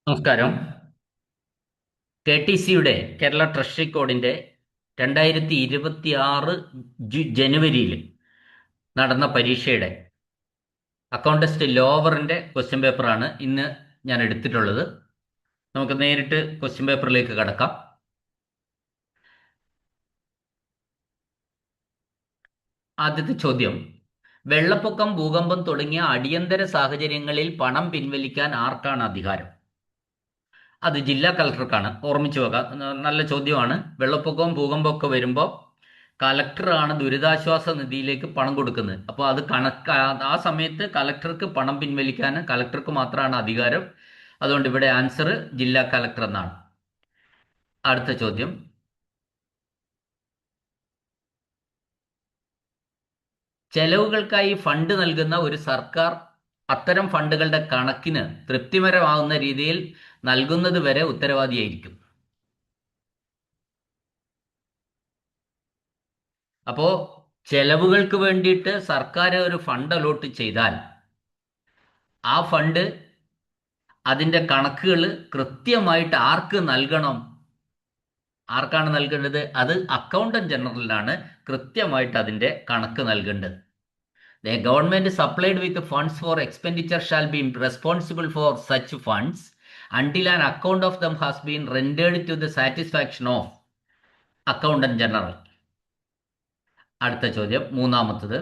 നമസ്കാരം. K T സിയുടെ Kerala treasury കോഡിന്റെ 2026 ജനുവരിയിൽ നടന്ന പരീക്ഷയുടെ അക്കൗണ്ടസ്റ്റ് ലോവറിന്റെ ക്വസ്റ്റ്യൻ പേപ്പറാണ് ഇന്ന് ഞാൻ എടുത്തിട്ടുള്ളത്. നമുക്ക് നേരിട്ട് ക്വസ്റ്റ്യൻ പേപ്പറിലേക്ക് കടക്കാം. ആദ്യത്തെ ചോദ്യം: വെള്ളപ്പൊക്കം, ഭൂകമ്പം തുടങ്ങിയ അടിയന്തര സാഹചര്യങ്ങളിൽ പണം പിൻവലിക്കാൻ ആർക്കാണ് അധികാരം? അത് ജില്ലാ കളക്ടർക്കാണ്. ഓർമ്മിച്ചു വെക്കാം. നല്ല ചോദ്യമാണ്. വെള്ളപ്പൊക്കവും ഭൂകമ്പവും ഒക്കെ വരുമ്പോൾ കളക്ടറാണ് ദുരിതാശ്വാസ നിധിയിലേക്ക് പണം കൊടുക്കുന്നത്. അപ്പോൾ അത് ആ സമയത്ത് കളക്ടർക്ക് പണം പിൻവലിക്കാൻ കളക്ടർക്ക് മാത്രമാണ് അധികാരം. അതുകൊണ്ട് ഇവിടെ ആൻസർ ജില്ലാ കളക്ടർ എന്നാണ്. അടുത്ത ചോദ്യം: ചെലവുകൾക്കായി ഫണ്ട് നൽകുന്ന ഒരു സർക്കാർ അത്തരം ഫണ്ടുകളുടെ കണക്കിന് തൃപ്തികരമാകുന്ന രീതിയിൽ നൽകുന്നത് വരെ ഉത്തരവാദിയായിരിക്കും. അപ്പോ ചെലവുകൾക്ക് വേണ്ടിയിട്ട് സർക്കാർ ഒരു ഫണ്ട് അലോട്ട് ചെയ്താൽ ആ ഫണ്ട്, അതിന്റെ കണക്കുകൾ കൃത്യമായിട്ട് ആർക്ക് നൽകണം? ആർക്കാണ് നൽകേണ്ടത്? അത് അക്കൗണ്ടന്റ് ജനറലിനാണ് കൃത്യമായിട്ട് അതിന്റെ കണക്ക് നൽകേണ്ടത്. The government supplied with funds for expenditure shall be responsible for such funds until an account of them has been rendered to the satisfaction of accountant general. അടുത്ത ചോദ്യം, മൂന്നാമത്തത്: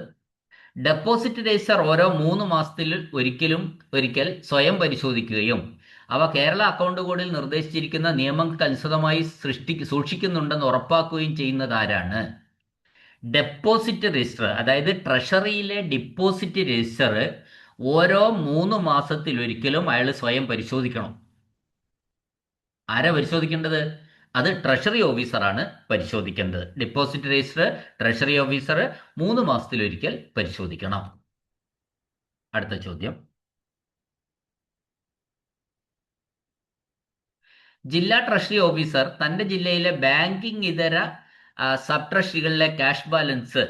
ഡെപ്പോസിറ്റ് രജിസ്റ്റർ ഓരോ 3 മാസത്തിൽ ഒരിക്കൽ സ്വയം പരിശോധിക്കുകയും അവ കേരള അക്കൗണ്ട് കോഡിൽ നിർദ്ദേശിച്ചിരിക്കുന്ന നിയമങ്ങൾക്കനുസൃതമായി സൂക്ഷിക്കുന്നുണ്ടെന്ന് ഉറപ്പാക്കുകയും ചെയ്യുന്നത് ആരാണ്? ഡെപ്പോസിറ്റ് രജിസ്റ്റർ, അതായത് ട്രഷറിയിലെ ഡിപ്പോസിറ്റ് രജിസ്റ്റർ ഓരോ 3 മാസത്തിലൊരിക്കലും അയാൾ സ്വയം പരിശോധിക്കണം. ആരാ പരിശോധിക്കേണ്ടത്? അത് ട്രഷറി ഓഫീസറാണ് പരിശോധിക്കേണ്ടത്. ഡിപ്പോസിറ്റ് രജിസ്റ്റർ ട്രഷറി ഓഫീസർ 3 മാസത്തിലൊരിക്കൽ പരിശോധിക്കണം. അടുത്ത ചോദ്യം: ജില്ലാ ട്രഷറി ഓഫീസർ തന്റെ ജില്ലയിലെ ബാങ്കിംഗ് ഇതര സബ് ട്രഷറികളിലെ ക്യാഷ് ബാലൻസ്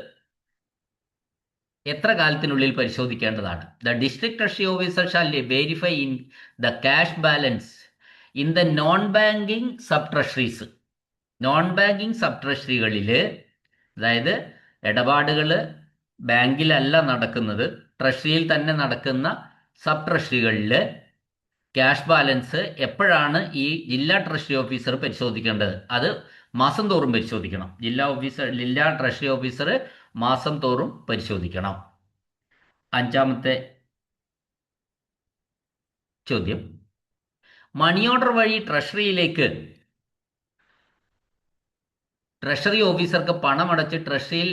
എത്ര കാലത്തിനുള്ളിൽ പരിശോധിക്കേണ്ടതാണ്? The district treasury officer shall verify in the cash balance in the non banking sub treasuries. Non banking sub ട്രഷറികളിൽ, അതായത് ഇടപാടുകൾ ബാങ്കിലല്ല നടക്കുന്നത്, ട്രഷറിയിൽ തന്നെ നടക്കുന്ന സബ് ട്രഷറികളിൽ ക്യാഷ് ബാലൻസ് എപ്പോഴാണ് ഈ ജില്ലാ ട്രഷറി ഓഫീസർ പരിശോധിക്കേണ്ടത്? അത് മാസം തോറും പരിശോധിക്കണം. ജില്ലാ ട്രഷറി ഓഫീസർ മാസം തോറും പരിശോധിക്കണം. അഞ്ചാമത്തെ ചോദ്യം: മണി ഓർഡർ വഴി ട്രഷറി ഓഫീസർക്ക് പണമടച്ച് ട്രഷറിയിൽ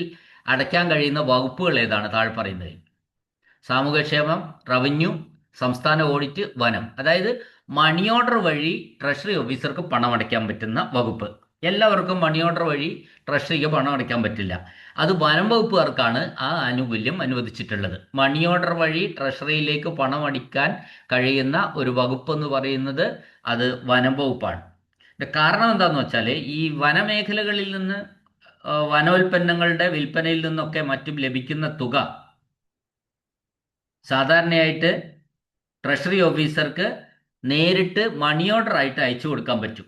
അടയ്ക്കാൻ കഴിയുന്ന വകുപ്പുകൾ ഏതാണ്? താഴെ പറയുന്നത്: സാമൂഹ്യക്ഷേമം, റവന്യൂ, സംസ്ഥാന ഓഡിറ്റ്, വനം. അതായത് മണി ഓർഡർ വഴി ട്രഷറി ഓഫീസർക്ക് പണം അടയ്ക്കാൻ പറ്റുന്ന വകുപ്പ്. എല്ലാവർക്കും മണി ഓർഡർ വഴി ട്രഷറിക്ക് പണം അടയ്ക്കാൻ പറ്റില്ല. അത് വനം വകുപ്പുകാർക്കാണ് ആ ആനുകൂല്യം അനുവദിച്ചിട്ടുള്ളത്. മണി ഓർഡർ വഴി ട്രഷറിയിലേക്ക് പണം അടിക്കാൻ കഴിയുന്ന ഒരു വകുപ്പ് എന്ന് പറയുന്നത് അത് വനം വകുപ്പാണ്. കാരണം എന്താണെന്ന് വെച്ചാൽ, ഈ വനമേഖലകളിൽ നിന്ന് വനോൽപ്പന്നങ്ങളുടെ വിൽപ്പനയിൽ നിന്നൊക്കെ മറ്റും ലഭിക്കുന്ന തുക സാധാരണയായിട്ട് ട്രഷറി ഓഫീസർക്ക് നേരിട്ട് മണി ഓർഡർ ആയിട്ട് അയച്ചു കൊടുക്കാൻ പറ്റും.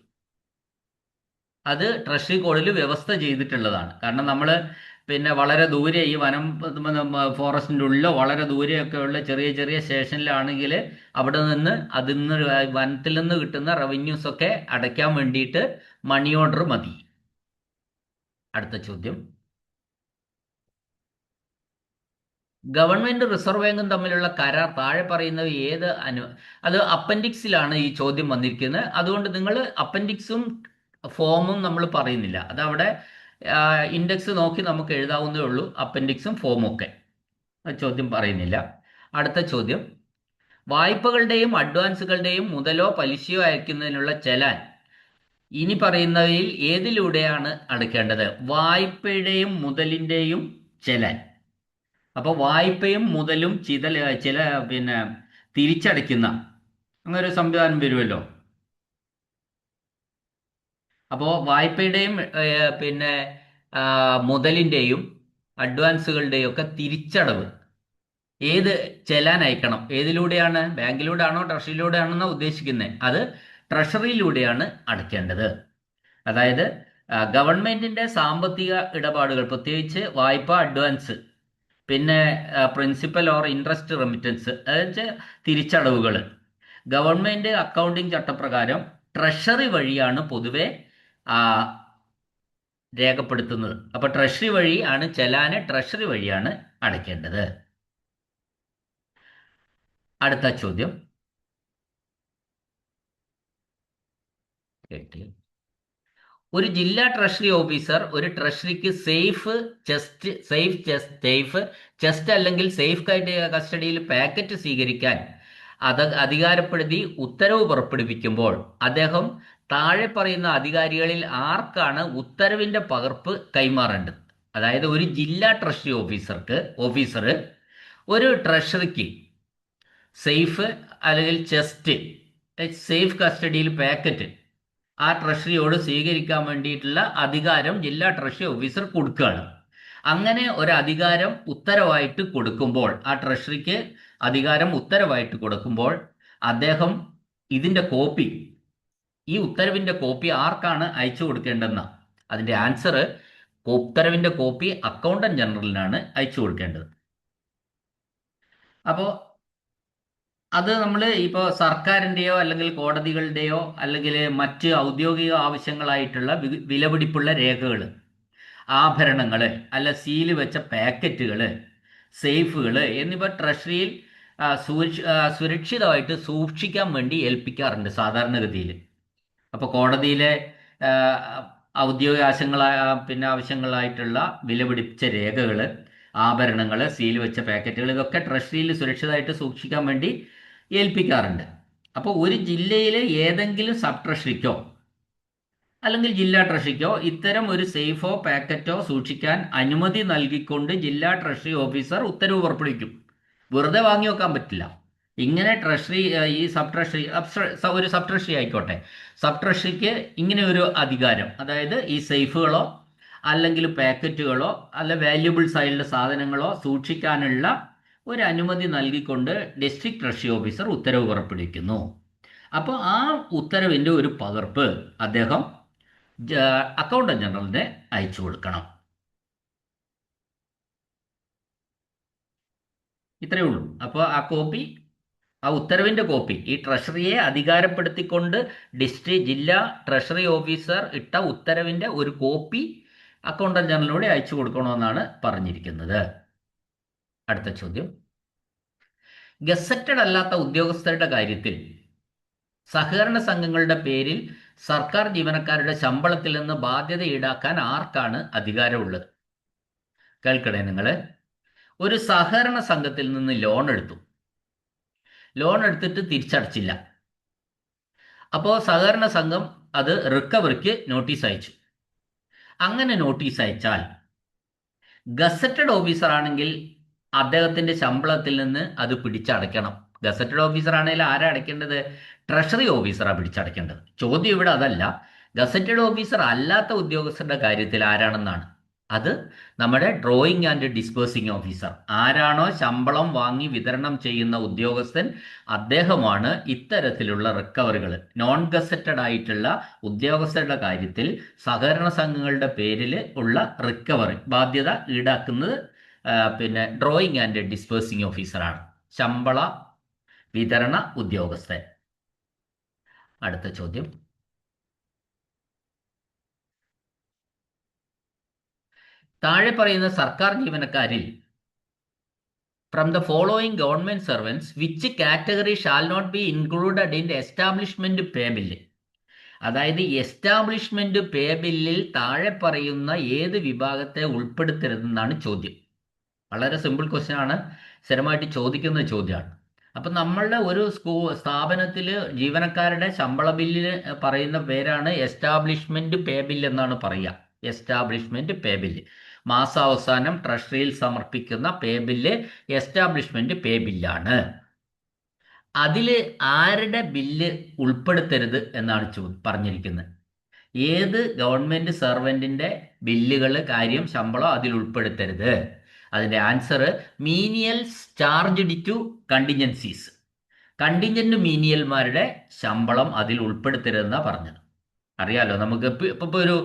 അത് ട്രഷറി കോഡിൽ വ്യവസ്ഥ ചെയ്തിട്ടുള്ളതാണ്. കാരണം നമ്മൾ വളരെ ദൂരെ, ഈ ഫോറസ്റ്റിൻ്റെ ഉള്ളിലോ വളരെ ദൂരെയൊക്കെ ഉള്ള ചെറിയ ചെറിയ സ്റ്റേഷനിലാണെങ്കിൽ അവിടെ നിന്ന് വനത്തിൽ നിന്ന് കിട്ടുന്ന റവന്യൂസ് ഒക്കെ അടയ്ക്കാൻ വേണ്ടിയിട്ട് മണി ഓർഡർ മതി. അടുത്ത ചോദ്യം: ഗവൺമെന്റ് റിസർവ് ബാങ്കും തമ്മിലുള്ള കരാർ താഴെ പറയുന്നത് അത് അപ്പൻഡിക്സിലാണ് ഈ ചോദ്യം വന്നിരിക്കുന്നത്. അതുകൊണ്ട് നിങ്ങൾ അപ്പൻഡിക്സും ഫോമും നമ്മൾ പറയുന്നില്ല. അതവിടെ ഇൻഡെക്സ് നോക്കി നമുക്ക് എഴുതാവുന്നേ ഉള്ളൂ. അപ്പൻഡിക്സും ഫോമും ഒക്കെ ചോദ്യം പറയുന്നില്ല. അടുത്ത ചോദ്യം: വായ്പകളുടെയും അഡ്വാൻസുകളുടെയും മുതലോ പലിശയോ അയക്കുന്നതിനുള്ള ചെലാൻ ഇനി പറയുന്നവയിൽ ഏതിലൂടെയാണ് അടയ്ക്കേണ്ടത്? വായ്പയുടെയും മുതലിൻ്റെയും ചെലാൻ. അപ്പോൾ വായ്പയും മുതലും ചില തിരിച്ചടയ്ക്കുന്ന അങ്ങനെ ഒരു സംവിധാനം വരുമല്ലോ. അപ്പോൾ വായ്പയുടെയും മുതലിൻ്റെയും അഡ്വാൻസുകളുടെയും ഒക്കെ തിരിച്ചടവ് ഏത് ചെലാൻ അയക്കണം, ഏതിലൂടെയാണ്? ബാങ്കിലൂടെ ആണോ ട്രഷറിയിലൂടെ ആണെന്നോ ഉദ്ദേശിക്കുന്നത്? അത് ട്രഷറിയിലൂടെയാണ് അടയ്ക്കേണ്ടത്. അതായത് ഗവൺമെന്റിന്റെ സാമ്പത്തിക ഇടപാടുകൾ, പ്രത്യേകിച്ച് വായ്പ അഡ്വാൻസ്, പിന്നെ പ്രിൻസിപ്പൽ ഓർ ഇൻട്രസ്റ്റ് റെമിറ്റൻസ്, അതായത് തിരിച്ചടവുകൾ, ഗവൺമെന്റ് അക്കൗണ്ടിംഗ് ചട്ടപ്രകാരം ട്രഷറി വഴിയാണ് പൊതുവെ ആ, രേഖപ്പെടുത്തുന്നത്. അപ്പൊ ട്രഷറി വഴി ആണ് ചെലാന്, ട്രഷറി വഴിയാണ് അടയ്ക്കേണ്ടത്. അടുത്ത ചോദ്യം കേട്ടി. ഒരു ജില്ലാ ട്രഷറി ഓഫീസർ ഒരു ട്രഷറിക്ക് ചെസ്റ്റ് അല്ലെങ്കിൽ സേഫ് കസ്റ്റഡിയിൽ പാക്കറ്റ് സ്വീകരിക്കാൻ അധികാരപ്പെടുത്തി ഉത്തരവ് പുറപ്പെടുവിക്കുമ്പോൾ അദ്ദേഹം താഴെ പറയുന്ന അധികാരികളിൽ ആർക്കാണ് ഉത്തരവിന്റെ പകർപ്പ് കൈമാറേണ്ടത്? അതായത് ഒരു ജില്ലാ ട്രഷറി ഓഫീസർ ഒരു ട്രഷറിക്ക് സേഫ് അല്ലെങ്കിൽ സേഫ് കസ്റ്റഡിയിൽ പാക്കറ്റ് ആ ട്രഷറിയോട് സ്വീകരിക്കാൻ വേണ്ടിയിട്ടുള്ള അധികാരം ജില്ലാ ട്രഷറി ഓഫീസർ കൊടുക്കുകയാണ്. അങ്ങനെ ഒരു അധികാരം ഉത്തരവായിട്ട് കൊടുക്കുമ്പോൾ, ആ ട്രഷറിക്ക് അധികാരം ഉത്തരവായിട്ട് കൊടുക്കുമ്പോൾ അദ്ദേഹം ഇതിന്റെ കോപ്പി, ഈ ഉത്തരവിന്റെ കോപ്പി ആർക്കാണ് അയച്ചു കൊടുക്കേണ്ടതെന്ന അതിന്റെ ആൻസർ, ഉത്തരവിന്റെ കോപ്പി അക്കൗണ്ടന്റ് ജനറലിനാണ് അയച്ചു കൊടുക്കേണ്ടത്. അപ്പോൾ അത് നമ്മൾ ഇപ്പോൾ സർക്കാരിൻ്റെയോ അല്ലെങ്കിൽ കോടതികളുടെയോ അല്ലെങ്കിൽ മറ്റ് ഔദ്യോഗിക ആവശ്യങ്ങളായിട്ടുള്ള വിലപിടിപ്പുള്ള രേഖകൾ, ആഭരണങ്ങൾ, അല്ല സീല് വെച്ച പാക്കറ്റുകൾ, സേഫുകൾ എന്നിവ ട്രഷറിയിൽ സുരക്ഷിതമായിട്ട് സൂക്ഷിക്കാൻ വേണ്ടി ഏൽപ്പിക്കാറുണ്ട് സാധാരണഗതിയിൽ. അപ്പോൾ കോടതിയിലെ ആ, ഔദ്യോഗിക ആവശ്യങ്ങളായിട്ടുള്ള വിലപിടിച്ച രേഖകൾ, ആഭരണങ്ങൾ, സീൽ വെച്ച പാക്കറ്റുകൾ, ഇതൊക്കെ ട്രഷറിയിൽ സുരക്ഷിതമായിട്ട് സൂക്ഷിക്കാൻ വേണ്ടി ഏൽപ്പിക്കാറുണ്ട്. അപ്പോൾ ഒരു ജില്ലയിലെ ഏതെങ്കിലും സബ് ട്രഷറിക്കോ അല്ലെങ്കിൽ ജില്ലാ ട്രഷറിക്കോ ഇത്തരം ഒരു സേഫോ പാക്കറ്റോ സൂക്ഷിക്കാൻ അനുമതി നൽകിക്കൊണ്ട് ജില്ലാ ട്രഷറി ഓഫീസർ ഉത്തരവ് പുറപ്പെടുവിക്കും. വെറുതെ വാങ്ങി വെക്കാൻ പറ്റില്ല. ഇങ്ങനെ ട്രഷറി, ഈ സബ് ട്രഷറി, ഒരു സബ് ട്രഷറി ആയിക്കോട്ടെ, സബ് ട്രഷറിക്ക് ഇങ്ങനെ ഒരു അധികാരം, അതായത് ഈ സേഫുകളോ അല്ലെങ്കിൽ പാക്കറ്റുകളോ അല്ല വാല്യുബിൾസ് ആയിട്ടുള്ള സാധനങ്ങളോ സൂക്ഷിക്കാനുള്ള ഒരു അനുമതി നൽകിക്കൊണ്ട് ഡിസ്ട്രിക്ട് ട്രഷറി ഓഫീസർ ഉത്തരവ് പുറപ്പെടുവിക്കുന്നു. അപ്പോൾ ആ ഉത്തരവിൻ്റെ ഒരു പകർപ്പ് അദ്ദേഹം അക്കൗണ്ടന്റ് ജനറലിനെ അയച്ചു കൊടുക്കണം. ഇത്രയേ ഉള്ളൂ. അപ്പോൾ ആ ഉത്തരവിന്റെ കോപ്പി, ഈ ട്രഷറിയെ അധികാരപ്പെടുത്തിക്കൊണ്ട് ജില്ലാ ട്രഷറി ഓഫീസർ ഇട്ട ഉത്തരവിന്റെ ഒരു കോപ്പി അക്കൗണ്ടന്റ് ജനറലിലൂടെ അയച്ചു കൊടുക്കണമെന്നാണ് പറഞ്ഞിരിക്കുന്നത്. അടുത്ത ചോദ്യം, ഗസറ്റഡ് അല്ലാത്ത ഉദ്യോഗസ്ഥരുടെ കാര്യത്തിൽ സഹകരണ സംഘങ്ങളുടെ പേരിൽ സർക്കാർ ജീവനക്കാരുടെ ശമ്പളത്തിൽ നിന്ന് ബാധ്യത ഈടാക്കാൻ ആർക്കാണ് അധികാരമുള്ളത്? കേൾക്കണേ നിങ്ങൾ. ഒരു സഹകരണ സംഘത്തിൽ നിന്ന് ലോൺ എടുത്തിട്ട് തിരിച്ചടച്ചില്ല. അപ്പോൾ സഹകരണ സംഘം അത് റിക്കവറിക്ക് നോട്ടീസ് അയച്ചു. അങ്ങനെ നോട്ടീസ് അയച്ചാൽ ഗസറ്റഡ് ഓഫീസർ ആണെങ്കിൽ അദ്ദേഹത്തിന്റെ ശമ്പളത്തിൽ നിന്ന് അത് പിടിച്ചടയ്ക്കണം. ഗസറ്റഡ് ഓഫീസർ ആണെങ്കിൽ ആരാ അടയ്ക്കേണ്ടത്? ട്രഷറി ഓഫീസറാണ് പിടിച്ചടയ്ക്കേണ്ടത്. ചോദ്യം ഇവിടെ അതല്ല. ഗസറ്റഡ് ഓഫീസർ അല്ലാത്ത ഉദ്യോഗസ്ഥരുടെ കാര്യത്തിൽ ആരാണെന്നാണ്. അത് നമ്മുടെ ഡ്രോയിങ് ആൻഡ് ഡിസ്പേഴ്സിംഗ് ഓഫീസർ. ആരാണോ ശമ്പളം വാങ്ങി വിതരണം ചെയ്യുന്ന ഉദ്യോഗസ്ഥൻ, അദ്ദേഹമാണ് ഇത്തരത്തിലുള്ള റിക്കവറികൾ, നോൺ ഗസറ്റഡ് ആയിട്ടുള്ള ഉദ്യോഗസ്ഥരുടെ കാര്യത്തിൽ സഹകരണ സംഘങ്ങളുടെ പേരിൽ ഉള്ള റിക്കവറി ബാധ്യത ഈടാക്കുന്നത് പിന്നെ ഡ്രോയിങ് ആൻഡ് ഡിസ്പേഴ്സിംഗ് ഓഫീസറാണ്, ശമ്പള വിതരണ ഉദ്യോഗസ്ഥൻ. അടുത്ത ചോദ്യം, താഴെ പറയുന്ന സർക്കാർ ജീവനക്കാരിൽ from the following government servants which category shall not be included in establishment pay bill? അതായത് എസ്റ്റാബ്ലിഷ്മെന്റ് പേ ബില്ലിൽ താഴെ പറയുന്ന ഏത് വിഭാഗത്തെ ഉൾപ്പെടുത്തരുതെന്നാണ് ചോദ്യം. വളരെ സിമ്പിൾ ക്വസ്റ്റ്യൻ ആണ്, സ്ഥിരമായിട്ട് ചോദിക്കുന്ന ചോദ്യമാണ്. അപ്പം നമ്മളുടെ ഒരു സ്ഥാപനത്തിൽ ജീവനക്കാരുടെ ശമ്പള ബില്ലിൽ പറയുന്ന പേരാണ് എസ്റ്റാബ്ലിഷ്മെന്റ് പേ ബില്ല് എന്നാണ് പറയുക. എസ്റ്റാബ്ലിഷ്മെന്റ് പേ ബില്ല്, മാസാവസാനം ട്രഷറിയിൽ സമർപ്പിക്കുന്ന പേ ബില്ല് എസ്റ്റാബ്ലിഷ്മെന്റ് പേ ബില്ലാണ്. അതിൽ ആരുടെ ബില്ല് ഉൾപ്പെടുത്തരുത് എന്നാണ് പറഞ്ഞിരിക്കുന്നത്. ഏത് ഗവൺമെന്റ് സർവൻറ്റിന്റെ ബില്ലുകൾ, കാര്യം, ശമ്പളം അതിൽ ഉൾപ്പെടുത്തരുത്. അതിൻ്റെ answer menial charged to contingencies. Contingent മീനിയൽമാരുടെ ശമ്പളം അതിൽ ഉൾപ്പെടുത്തരുതെന്നാണ് പറഞ്ഞത്. അറിയാലോ, നമുക്ക് ഇപ്പോൾ ഒരു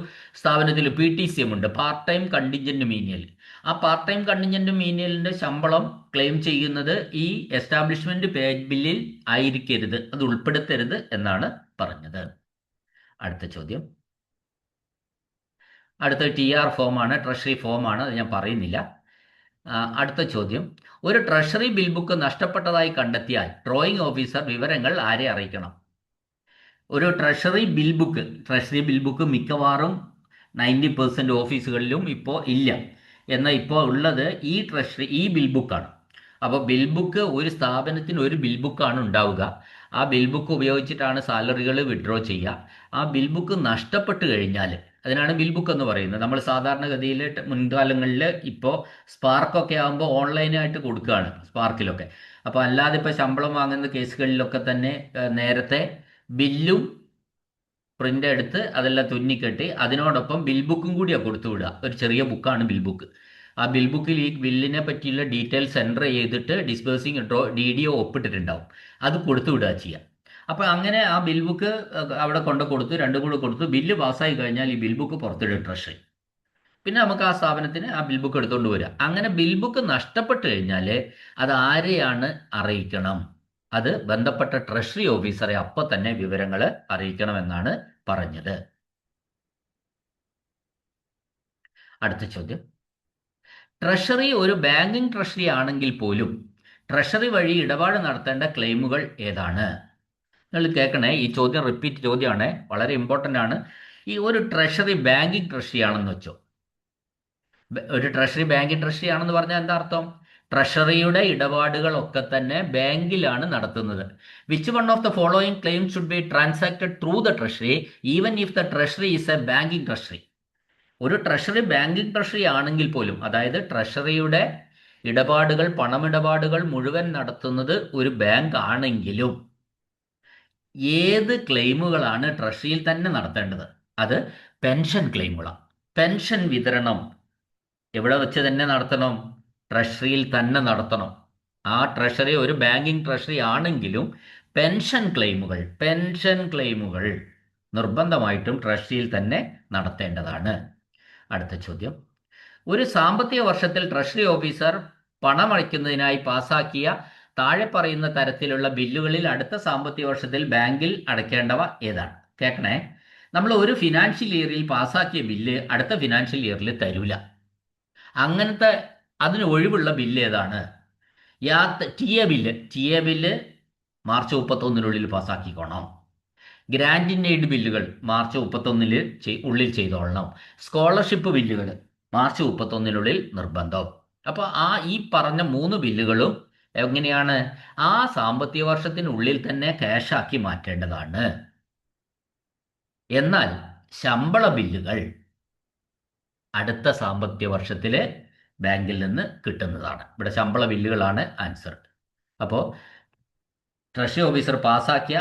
സ്ഥാപനത്തിൽ PTCM ഉണ്ട്, പാർട്ട് ടൈം കണ്ടിൻജന്റ് മീനിയൽ. ആ പാർട്ട് ടൈം കണ്ടിൻജന്റ് മീനിയലിൻ്റെ ശമ്പളം ക്ലെയിം ചെയ്യുന്നത് ഈ എസ്റ്റാബ്ലിഷ്മെന്റ് പേ ബില്ലിൽ ആയിരിക്കരുത്, അത് ഉൾപ്പെടുത്തരുത് എന്നാണ് പറഞ്ഞത്. അടുത്ത ചോദ്യം, അടുത്ത TR ഫോമാണ്, ട്രഷറി ഫോമാണ്, അത് ഞാൻ പറയുന്നില്ല. അടുത്ത ചോദ്യം, ഒരു ട്രഷറി ബിൽ ബുക്ക് നഷ്ടപ്പെട്ടതായി കണ്ടെത്തിയാൽ ഡ്രോയിങ് ഓഫീസർ വിവരങ്ങൾ ആരെ അറിയിക്കണം? ഒരു ട്രഷറി ബിൽ ബുക്ക് മിക്കവാറും 90% ഓഫീസുകളിലും ഇപ്പോൾ ഇല്ല. എന്നാൽ ഇപ്പോൾ ഉള്ളത് ഈ ബിൽ ബുക്കാണ്. അപ്പോൾ ബിൽ ബുക്ക്, ഒരു സ്ഥാപനത്തിന് ഒരു ബിൽ ബുക്കാണ് ഉണ്ടാവുക. ആ ബിൽ ബുക്ക് ഉപയോഗിച്ചിട്ടാണ് സാലറികൾ വിഡ്രോ ചെയ്യുക. ആ ബിൽ ബുക്ക് നഷ്ടപ്പെട്ട് കഴിഞ്ഞാൽ അതിനാണ് ബിൽ ബുക്ക് എന്ന് പറയുന്നത്. നമ്മൾ സാധാരണഗതിയിൽ മുൻകാലങ്ങളിൽ ഇപ്പോൾ സ്പാർക്കൊക്കെ ആകുമ്പോൾ ഓൺലൈനായിട്ട് കൊടുക്കുകയാണ്, സ്പാർക്കിലൊക്കെ. അപ്പോൾ അല്ലാതെ ഇപ്പോൾ ശമ്പളം വാങ്ങുന്ന കേസുകളിലൊക്കെ തന്നെ നേരത്തെ ബില്ലും പ്രിൻ്റ് എടുത്ത് അതെല്ലാം തുന്നിക്കെട്ടി അതിനോടൊപ്പം ബിൽ ബുക്കും കൂടിയാണ് കൊടുത്തു വിടുക. ഒരു ചെറിയ ബുക്കാണ് ബിൽ ബുക്ക്. ആ ബിൽ ബുക്കിൽ ഈ ബില്ലിനെ പറ്റിയുള്ള ഡീറ്റെയിൽസ് എൻ്റർ ചെയ്തിട്ട് ഡിസ്ബേഴ്സിങ് DDO ഒപ്പിട്ടിട്ടുണ്ടാവും, അത് കൊടുത്തു വിടുക ചെയ്യുക. അപ്പോൾ അങ്ങനെ ആ ബിൽ ബുക്ക് അവിടെ കൊടുത്തു, രണ്ടും കൂടെ കൊടുത്തു, ബില്ല് പാസ്സായി കഴിഞ്ഞാൽ ഈ ബിൽ ബുക്ക് പുറത്തിടും ട്രഷറി. പിന്നെ നമുക്ക് ആ സ്ഥാപനത്തിന് ആ ബിൽ ബുക്ക് എടുത്തുകൊണ്ട് വരിക. അങ്ങനെ ബിൽ ബുക്ക് നഷ്ടപ്പെട്ട് കഴിഞ്ഞാൽ അത് ആരെയാണ് അറിയിക്കണം? അത് ബന്ധപ്പെട്ട ട്രഷറി ഓഫീസറെ അപ്പം തന്നെ വിവരങ്ങൾ അറിയിക്കണമെന്നാണ് പറഞ്ഞത്. അടുത്ത ചോദ്യം, ട്രഷറി ഒരു ബാങ്കിങ് ട്രഷറി ആണെങ്കിൽ പോലും ട്രഷറി വഴി ഇടപാട് നടത്തേണ്ട ക്ലെയിമുകൾ ഏതാണ്? നിങ്ങൾ കേൾക്കണേ, ഈ ചോദ്യം റിപ്പീറ്റ് ചോദ്യമാണ്, വളരെ ഇമ്പോർട്ടൻ്റ് ആണ്. ഈ ഒരു ട്രഷറി ബാങ്കിങ് ട്രഷറി ആണെന്ന് വെച്ചോ. ഒരു ട്രഷറി ബാങ്കിങ് ട്രഷറി ആണെന്ന് പറഞ്ഞാൽ എന്താ അർത്ഥം? ട്രഷറിയുടെ ഇടപാടുകളൊക്കെ തന്നെ ബാങ്കിലാണ് നടത്തുന്നത്. Which one of the following claim should be transacted through the treasury even if the treasury is A banking treasury. ഒരു ട്രഷറി ബാങ്കിങ് ട്രഷറി ആണെങ്കിൽ പോലും, അതായത് ട്രഷറിയുടെ ഇടപാടുകൾ, പണമിടപാടുകൾ മുഴുവൻ നടത്തുന്നത് ഒരു ബാങ്ക് ആണെങ്കിലും ഏത് ക്ലെയിമുകളാണ് ട്രഷറിയിൽ തന്നെ നടത്തേണ്ടത്? അത് പെൻഷൻ ക്ലെയിമുകളാണ്. പെൻഷൻ വിതരണം എവിടെ വെച്ച് തന്നെ നടത്തണം? ട്രഷറിയിൽ തന്നെ നടത്തണം. ആ ട്രഷറി ഒരു ബാങ്കിങ് ട്രഷറി ആണെങ്കിലും പെൻഷൻ ക്ലെയിമുകൾ നിർബന്ധമായിട്ടും ട്രഷറിയിൽ തന്നെ നടത്തേണ്ടതാണ്. അടുത്ത ചോദ്യം, ഒരു സാമ്പത്തിക വർഷത്തിൽ ട്രഷറി ഓഫീസർ പണമടയ്ക്കുന്നതിനായി പാസാക്കിയ താഴെ പറയുന്ന തരത്തിലുള്ള ബില്ലുകളിൽ അടുത്ത സാമ്പത്തിക വർഷത്തിൽ ബാങ്കിൽ അടയ്ക്കേണ്ടവ ഏതാണ്? കേൾക്കണേ, നമ്മൾ ഒരു ഫിനാൻഷ്യൽ ഇയറിൽ പാസാക്കിയ ബില്ല് അടുത്ത ഫിനാൻഷ്യൽ ഇയറിൽ തരൂല. അങ്ങനത്തെ അതിന് ഒഴിവുള്ള ബില്ല് ഏതാണ്? ടി എ ബില്ല് മാർച്ച് 31 പാസ്സാക്കിക്കോണം. ഗ്രാൻഡ് ഇൻ എയ്ഡ് ബില്ലുകൾ മാർച്ച് 31 ഉള്ളിൽ ചെയ്തോളണം. സ്കോളർഷിപ്പ് ബില്ലുകൾ മാർച്ച് 31 നിർബന്ധം. അപ്പോൾ ഈ പറഞ്ഞ 3 ബില്ലുകളും എങ്ങനെയാണ്? ആ സാമ്പത്തിക വർഷത്തിനുള്ളിൽ തന്നെ ക്യാഷാക്കി മാറ്റേണ്ടതാണ്. എന്നാൽ ശമ്പള ബില്ലുകൾ അടുത്ത സാമ്പത്തിക വർഷത്തിലെ ബാങ്കിൽ നിന്ന് കിട്ടുന്നതാണ്. ഇവിടെ ശമ്പള ബില്ലുകളാണ് ആൻസർ. അപ്പോൾ ട്രഷറി ഓഫീസർ പാസ്സാക്കിയ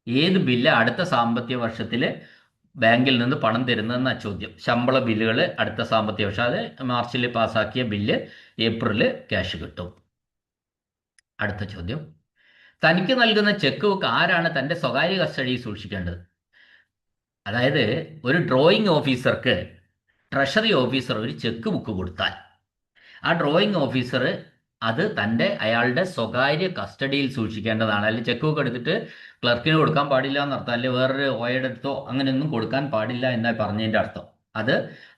ഏത് ബില്ല് അടുത്ത സാമ്പത്തിക വർഷത്തിൽ ബാങ്കിൽ നിന്ന് പണം തരുന്നതെന്ന ചോദ്യം. ശമ്പള ബില്ലുകൾ അടുത്ത സാമ്പത്തിക വർഷം, അത് മാർച്ചിൽ പാസ്സാക്കിയ ബില്ല് ഏപ്രിലിൽ ക്യാഷ് കിട്ടും. അടുത്ത ചോദ്യം, തനിക്ക് നൽകുന്ന ചെക്ക് ബുക്ക് ആരാണ് തൻ്റെ സ്വകാര്യ കസ്റ്റഡിയിൽ സൂക്ഷിക്കേണ്ടത്? അതായത് ഒരു ഡ്രോയിങ് ഓഫീസർക്ക് ട്രഷറി ഓഫീസർ ഒരു ചെക്ക് ബുക്ക് കൊടുത്താൽ ആ ഡ്രോയിങ് ഓഫീസർ അത് അയാളുടെ സ്വകാര്യ കസ്റ്റഡിയിൽ സൂക്ഷിക്കേണ്ടതാണ്. അല്ലെങ്കിൽ ചെക്ക് ബുക്ക് എടുത്തിട്ട് ക്ലർക്കിന് കൊടുക്കാൻ പാടില്ല എന്നർത്ഥം, അല്ലെങ്കിൽ വേറൊരു ഓയുടെ അടുത്തോ അങ്ങനെയൊന്നും കൊടുക്കാൻ പാടില്ല എന്നാണ് പറഞ്ഞതിൻ്റെ അർത്ഥം. അത്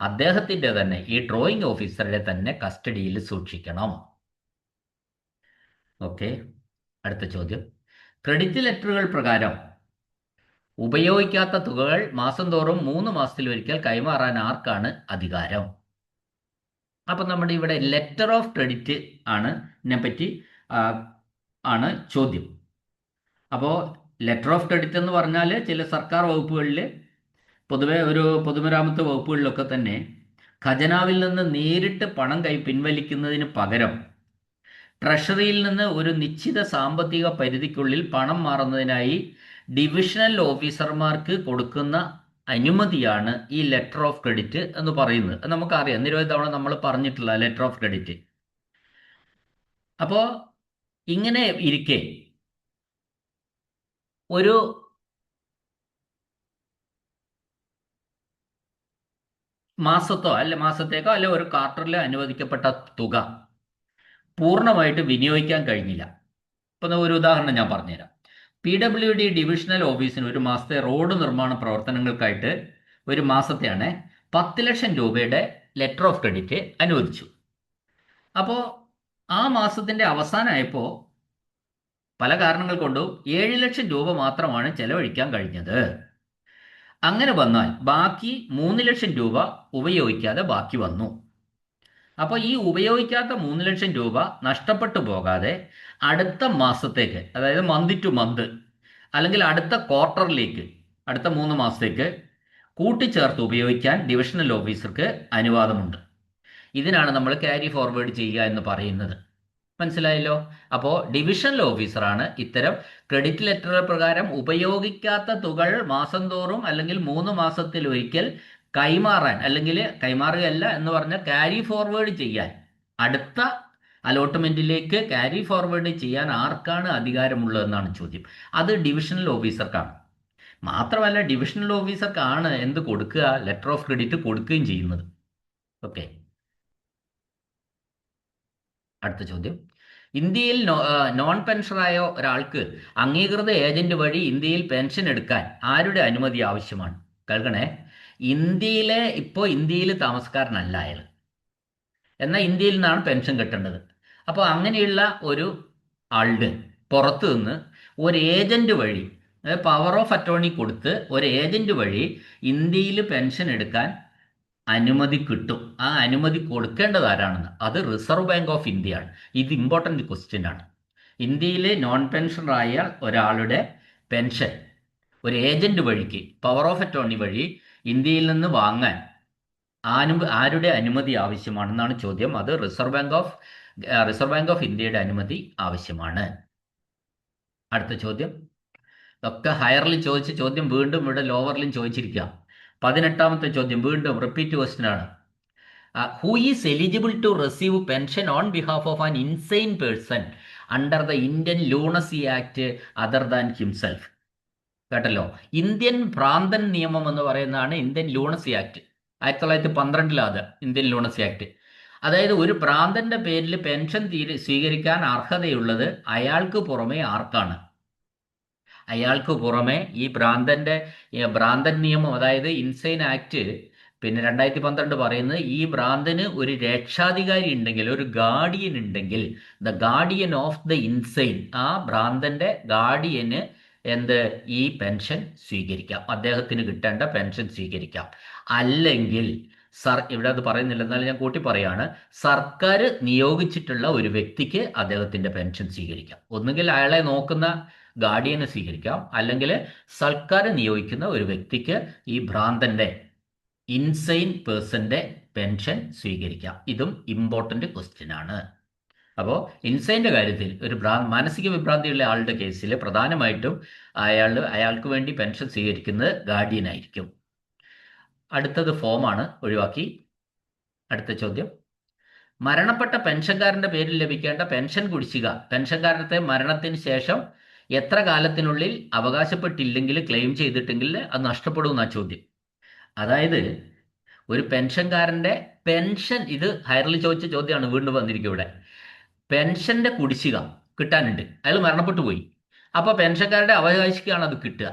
അദ്ദേഹത്തിൻ്റെ തന്നെ, ഈ ഡ്രോയിങ് ഓഫീസറുടെ തന്നെ കസ്റ്റഡിയിൽ സൂക്ഷിക്കണം. ഓക്കെ, അടുത്ത ചോദ്യം, ക്രെഡിറ്റ് ലെറ്ററുകൾ പ്രകാരം ഉപയോഗിക്കാത്ത തുകകൾ മാസം തോറും 3 മാസത്തിലൊരിക്കൽ കൈമാറാൻ ആർക്കാണ് അധികാരം? അപ്പം നമ്മുടെ ഇവിടെ ലെറ്റർ ഓഫ് ക്രെഡിറ്റ് ആണ് ഇതിനെപ്പറ്റി ആണ് ചോദ്യം. അപ്പോൾ ലെറ്റർ ഓഫ് ക്രെഡിറ്റ് എന്ന് പറഞ്ഞാൽ ചില സർക്കാർ വകുപ്പുകളിൽ, പൊതുവെ ഒരു പൊതുമരാമത്ത് വകുപ്പുകളിലൊക്കെ തന്നെ ഖജനാവിൽ നിന്ന് നേരിട്ട് പണം പിൻവലിക്കുന്നതിന് പകരം ട്രഷറിയിൽ നിന്ന് ഒരു നിശ്ചിത സാമ്പത്തിക പരിധിക്കുള്ളിൽ പണം മാറുന്നതിനായി ഡിവിഷണൽ ഓഫീസർമാർക്ക് കൊടുക്കുന്ന അനുമതിയാണ് ഈ ലെറ്റർ ഓഫ് ക്രെഡിറ്റ് എന്ന് പറയുന്നത്. അത് നമുക്കറിയാം, നിരവധി തവണ നമ്മൾ പറഞ്ഞിട്ടുള്ള ലെറ്റർ ഓഫ് ക്രെഡിറ്റ്. അപ്പോൾ ഇങ്ങനെ ഇരിക്കെ ഒരു മാസത്തേക്കോ അല്ലെ ഒരു ക്വാർട്ടറിലോ അനുവദിക്കപ്പെട്ട തുക പൂർണ്ണമായിട്ട് വിനിയോഗിക്കാൻ കഴിഞ്ഞില്ല. ഇപ്പം ഒരു ഉദാഹരണം ഞാൻ പറഞ്ഞുതരാം. PWD ഡിവിഷണൽ ഓഫീസിന് ഒരു മാസത്തെ റോഡ് നിർമ്മാണ പ്രവർത്തനങ്ങൾക്കായിട്ട് ഒരു മാസത്തെയാണ് 10 ലക്ഷം രൂപയുടെ ലെറ്റർ ഓഫ് ക്രെഡിറ്റ് അനുവദിച്ചു. അപ്പോൾ ആ മാസത്തിൻ്റെ അവസാനമായപ്പോൾ പല കാരണങ്ങൾ കൊണ്ടും 7 ലക്ഷം രൂപ മാത്രമാണ് ചെലവഴിക്കാൻ കഴിഞ്ഞത്. അങ്ങനെ വന്നാൽ ബാക്കി 3 ലക്ഷം രൂപ ഉപയോഗിക്കാതെ ബാക്കി വന്നു. അപ്പോൾ ഈ ഉപയോഗിക്കാത്ത 3 ലക്ഷം രൂപ നഷ്ടപ്പെട്ടു പോകാതെ അടുത്ത മാസത്തേക്ക്, അതായത് മന്ത് ടു മന്ത് അല്ലെങ്കിൽ അടുത്ത ക്വാർട്ടറിലേക്ക്, അടുത്ത 3 മാസത്തേക്ക് കൂട്ടിച്ചേർത്ത് ഉപയോഗിക്കാൻ ഡിവിഷണൽ ഓഫീസർക്ക് അനുവാദമുണ്ട്. ഇതിനാണ് നമ്മൾ ക്യാരി ഫോർവേഡ് ചെയ്യുക എന്ന് പറയുന്നത്. മനസ്സിലായല്ലോ? അപ്പോൾ ഡിവിഷണൽ ഓഫീസറാണ് ഇത്തരം ക്രെഡിറ്റ് ലെറ്റർ പ്രകാരം ഉപയോഗിക്കാത്ത തുകൾ മാസം തോറും അല്ലെങ്കിൽ 3 മാസത്തിലൊരിക്കൽ കൈമാറാൻ, അല്ലെങ്കിൽ കൈമാറുകയല്ല എന്ന് പറഞ്ഞാൽ ക്യാരി ഫോർവേഡ് ചെയ്യാൻ, അടുത്ത അലോട്ട്മെന്റിലേക്ക് ക്യാരി ഫോർവേഡ് ചെയ്യാൻ ആർക്കാണ് അധികാരമുള്ളതെന്നാണ് ചോദ്യം. അത് ഡിവിഷണൽ ഓഫീസർക്കാണ്. മാത്രമല്ല ഡിവിഷണൽ ഓഫീസർക്കാണ് എന്ത് കൊടുക്കുക, ലെറ്റർ ഓഫ് ക്രെഡിറ്റ് കൊടുക്കുകയും ചെയ്യുന്നത്. ഓക്കെ, അടുത്ത ചോദ്യം. ഇന്ത്യയിൽ നോൺ പെൻഷറായ ഒരാൾക്ക് അംഗീകൃത ഏജന്റ് വഴി ഇന്ത്യയിൽ പെൻഷൻ എടുക്കാൻ ആരുടെ അനുമതി ആവശ്യമാണ്? കേൾക്കണേ, ഇന്ത്യയിൽ താമസക്കാരനല്ല അയാൾ, എന്നാൽ ഇന്ത്യയിൽ നിന്നാണ് പെൻഷൻ കിട്ടേണ്ടത്. അപ്പോൾ അങ്ങനെയുള്ള ഒരു ആളുടെ പുറത്തു നിന്ന് ഒരു ഏജന്റ് വഴി, പവർ ഓഫ് അറ്റോർണി കൊടുത്ത് ഒരു ഏജന്റ് വഴി ഇന്ത്യയിൽ പെൻഷൻ എടുക്കാൻ അനുമതി കിട്ടും. ആ അനുമതി കൊടുക്കേണ്ടത് ആരാണെന്ന്, അത് റിസർവ് ബാങ്ക് ഓഫ് ഇന്ത്യ ആണ്. ഇത് ഇമ്പോർട്ടൻ്റ് ക്വസ്റ്റ്യൻ ആണ്. ഇന്ത്യയിലെ നോൺ പെൻഷനറായ ഒരാളുടെ പെൻഷൻ ഒരു ഏജന്റ് വഴിക്ക്, പവർ ഓഫ് അറ്റോർണി വഴി ഇന്ത്യയിൽ നിന്ന് വാങ്ങാൻ ആരുടെ അനുമതി ആവശ്യമാണെന്നാണ് ചോദ്യം. അത് റിസർവ് ബാങ്ക് ഓഫ് ഇന്ത്യയുടെ അനുമതി ആവശ്യമാണ്. അടുത്ത ചോദ്യം, ഒക്കെ ഹയറിൽ ചോദിച്ച ചോദ്യം വീണ്ടും ഇവിടെ ലോവറിലും ചോദിച്ചിരിക്കുക. 18ാമത്തെ ചോദ്യം വീണ്ടും റിപ്പീറ്റ് ക്വസ്റ്റ്യൻ ആണ്. Who is eligible to receive pension on behalf of an insane person under the Indian lunacy act other than himself? കേട്ടല്ലോ, ഇന്ത്യൻ ഭ്രാന്തൻ നിയമം എന്ന് പറയുന്നതാണ് Indian lunacy act. 1912 Indian lunacy act. അതായത് ഒരു ഭ്രാന്തന്റെ പേരിൽ പെൻഷൻ സ്വീകരിക്കാൻ അർഹതയുള്ളത് അയാൾക്ക് പുറമെ ആർക്കാണ്? അയാൾക്ക് പുറമെ ഈ ഭ്രാന്തൻ നിയമം, അതായത് ഇൻസൈൻ ആക്ട് പിന്നെ 2012 പറയുന്നത് ഈ ഭ്രാന്തന് ഒരു രക്ഷാധികാരി ഉണ്ടെങ്കിൽ, ഒരു ഗാർഡിയൻ ഉണ്ടെങ്കിൽ, the guardian of the insane, ആ ഭ്രാന്തന്റെ ഗാർഡിയന് ഈ പെൻഷൻ സ്വീകരിക്കാം, അദ്ദേഹത്തിന് കിട്ടേണ്ട പെൻഷൻ സ്വീകരിക്കാം. അല്ലെങ്കിൽ ഇവിടെ അത് പറയുന്നില്ല, എന്നാലും ഞാൻ കൂട്ടി പറയാണ്, സർക്കാർ നിയോഗിച്ചിട്ടുള്ള ഒരു വ്യക്തിക്ക് അദ്ദേഹത്തിന്റെ പെൻഷൻ സ്വീകരിക്കാം. ഒന്നുകിൽ അയാളെ നോക്കുന്ന ഗാർഡിയനെ സ്വീകരിക്കാം, അല്ലെങ്കിൽ സർക്കാർ നിയോഗിക്കുന്ന ഒരു വ്യക്തിക്ക് ഈ ഭ്രാന്തന്റെ, ഇൻസൈൻ പേഴ്സന്റെ പെൻഷൻ സ്വീകരിക്കാം. ഇതും ഇമ്പോർട്ടൻ്റ് ക്വസ്റ്റ്യൻ ആണ്. അപ്പോൾ ഇൻസൈൻ്റെ കാര്യത്തിൽ ഒരു മാനസിക വിഭ്രാന്തിയുള്ള ആളുടെ കേസിൽ പ്രധാനമായിട്ടും അയാൾക്ക് വേണ്ടി പെൻഷൻ സ്വീകരിക്കുന്നത് ഗാർഡിയൻ ആയിരിക്കും. അടുത്തത് ഫോമാണ്, ഒഴിവാക്കി. അടുത്ത ചോദ്യം, മരണപ്പെട്ട പെൻഷൻകാരന്റെ പേരിൽ ലഭിക്കേണ്ട പെൻഷൻ കുടിശ്ശിക പെൻഷൻകാരന്റെ മരണത്തിന് ശേഷം എത്ര കാലത്തിനുള്ളിൽ അവകാശപ്പെട്ടില്ലെങ്കിൽ, ക്ലെയിം ചെയ്തിട്ടെങ്കിൽ അത് നഷ്ടപ്പെടുമെന്നാണ് ചോദ്യം. അതായത് ഒരു പെൻഷൻകാരന്റെ പെൻഷൻ, ഇത് ഹയറിൽ ചോദിച്ച ചോദ്യമാണ്, വീണ്ടും വന്നിരിക്കും ഇവിടെ. പെൻഷന്റെ കുടിശ്ശിക കിട്ടാനുണ്ട്, അയാൾ മരണപ്പെട്ടു പോയി. അപ്പോൾ പെൻഷൻകാരുടെ അവകാശിക്കാണ് അത് കിട്ടുക.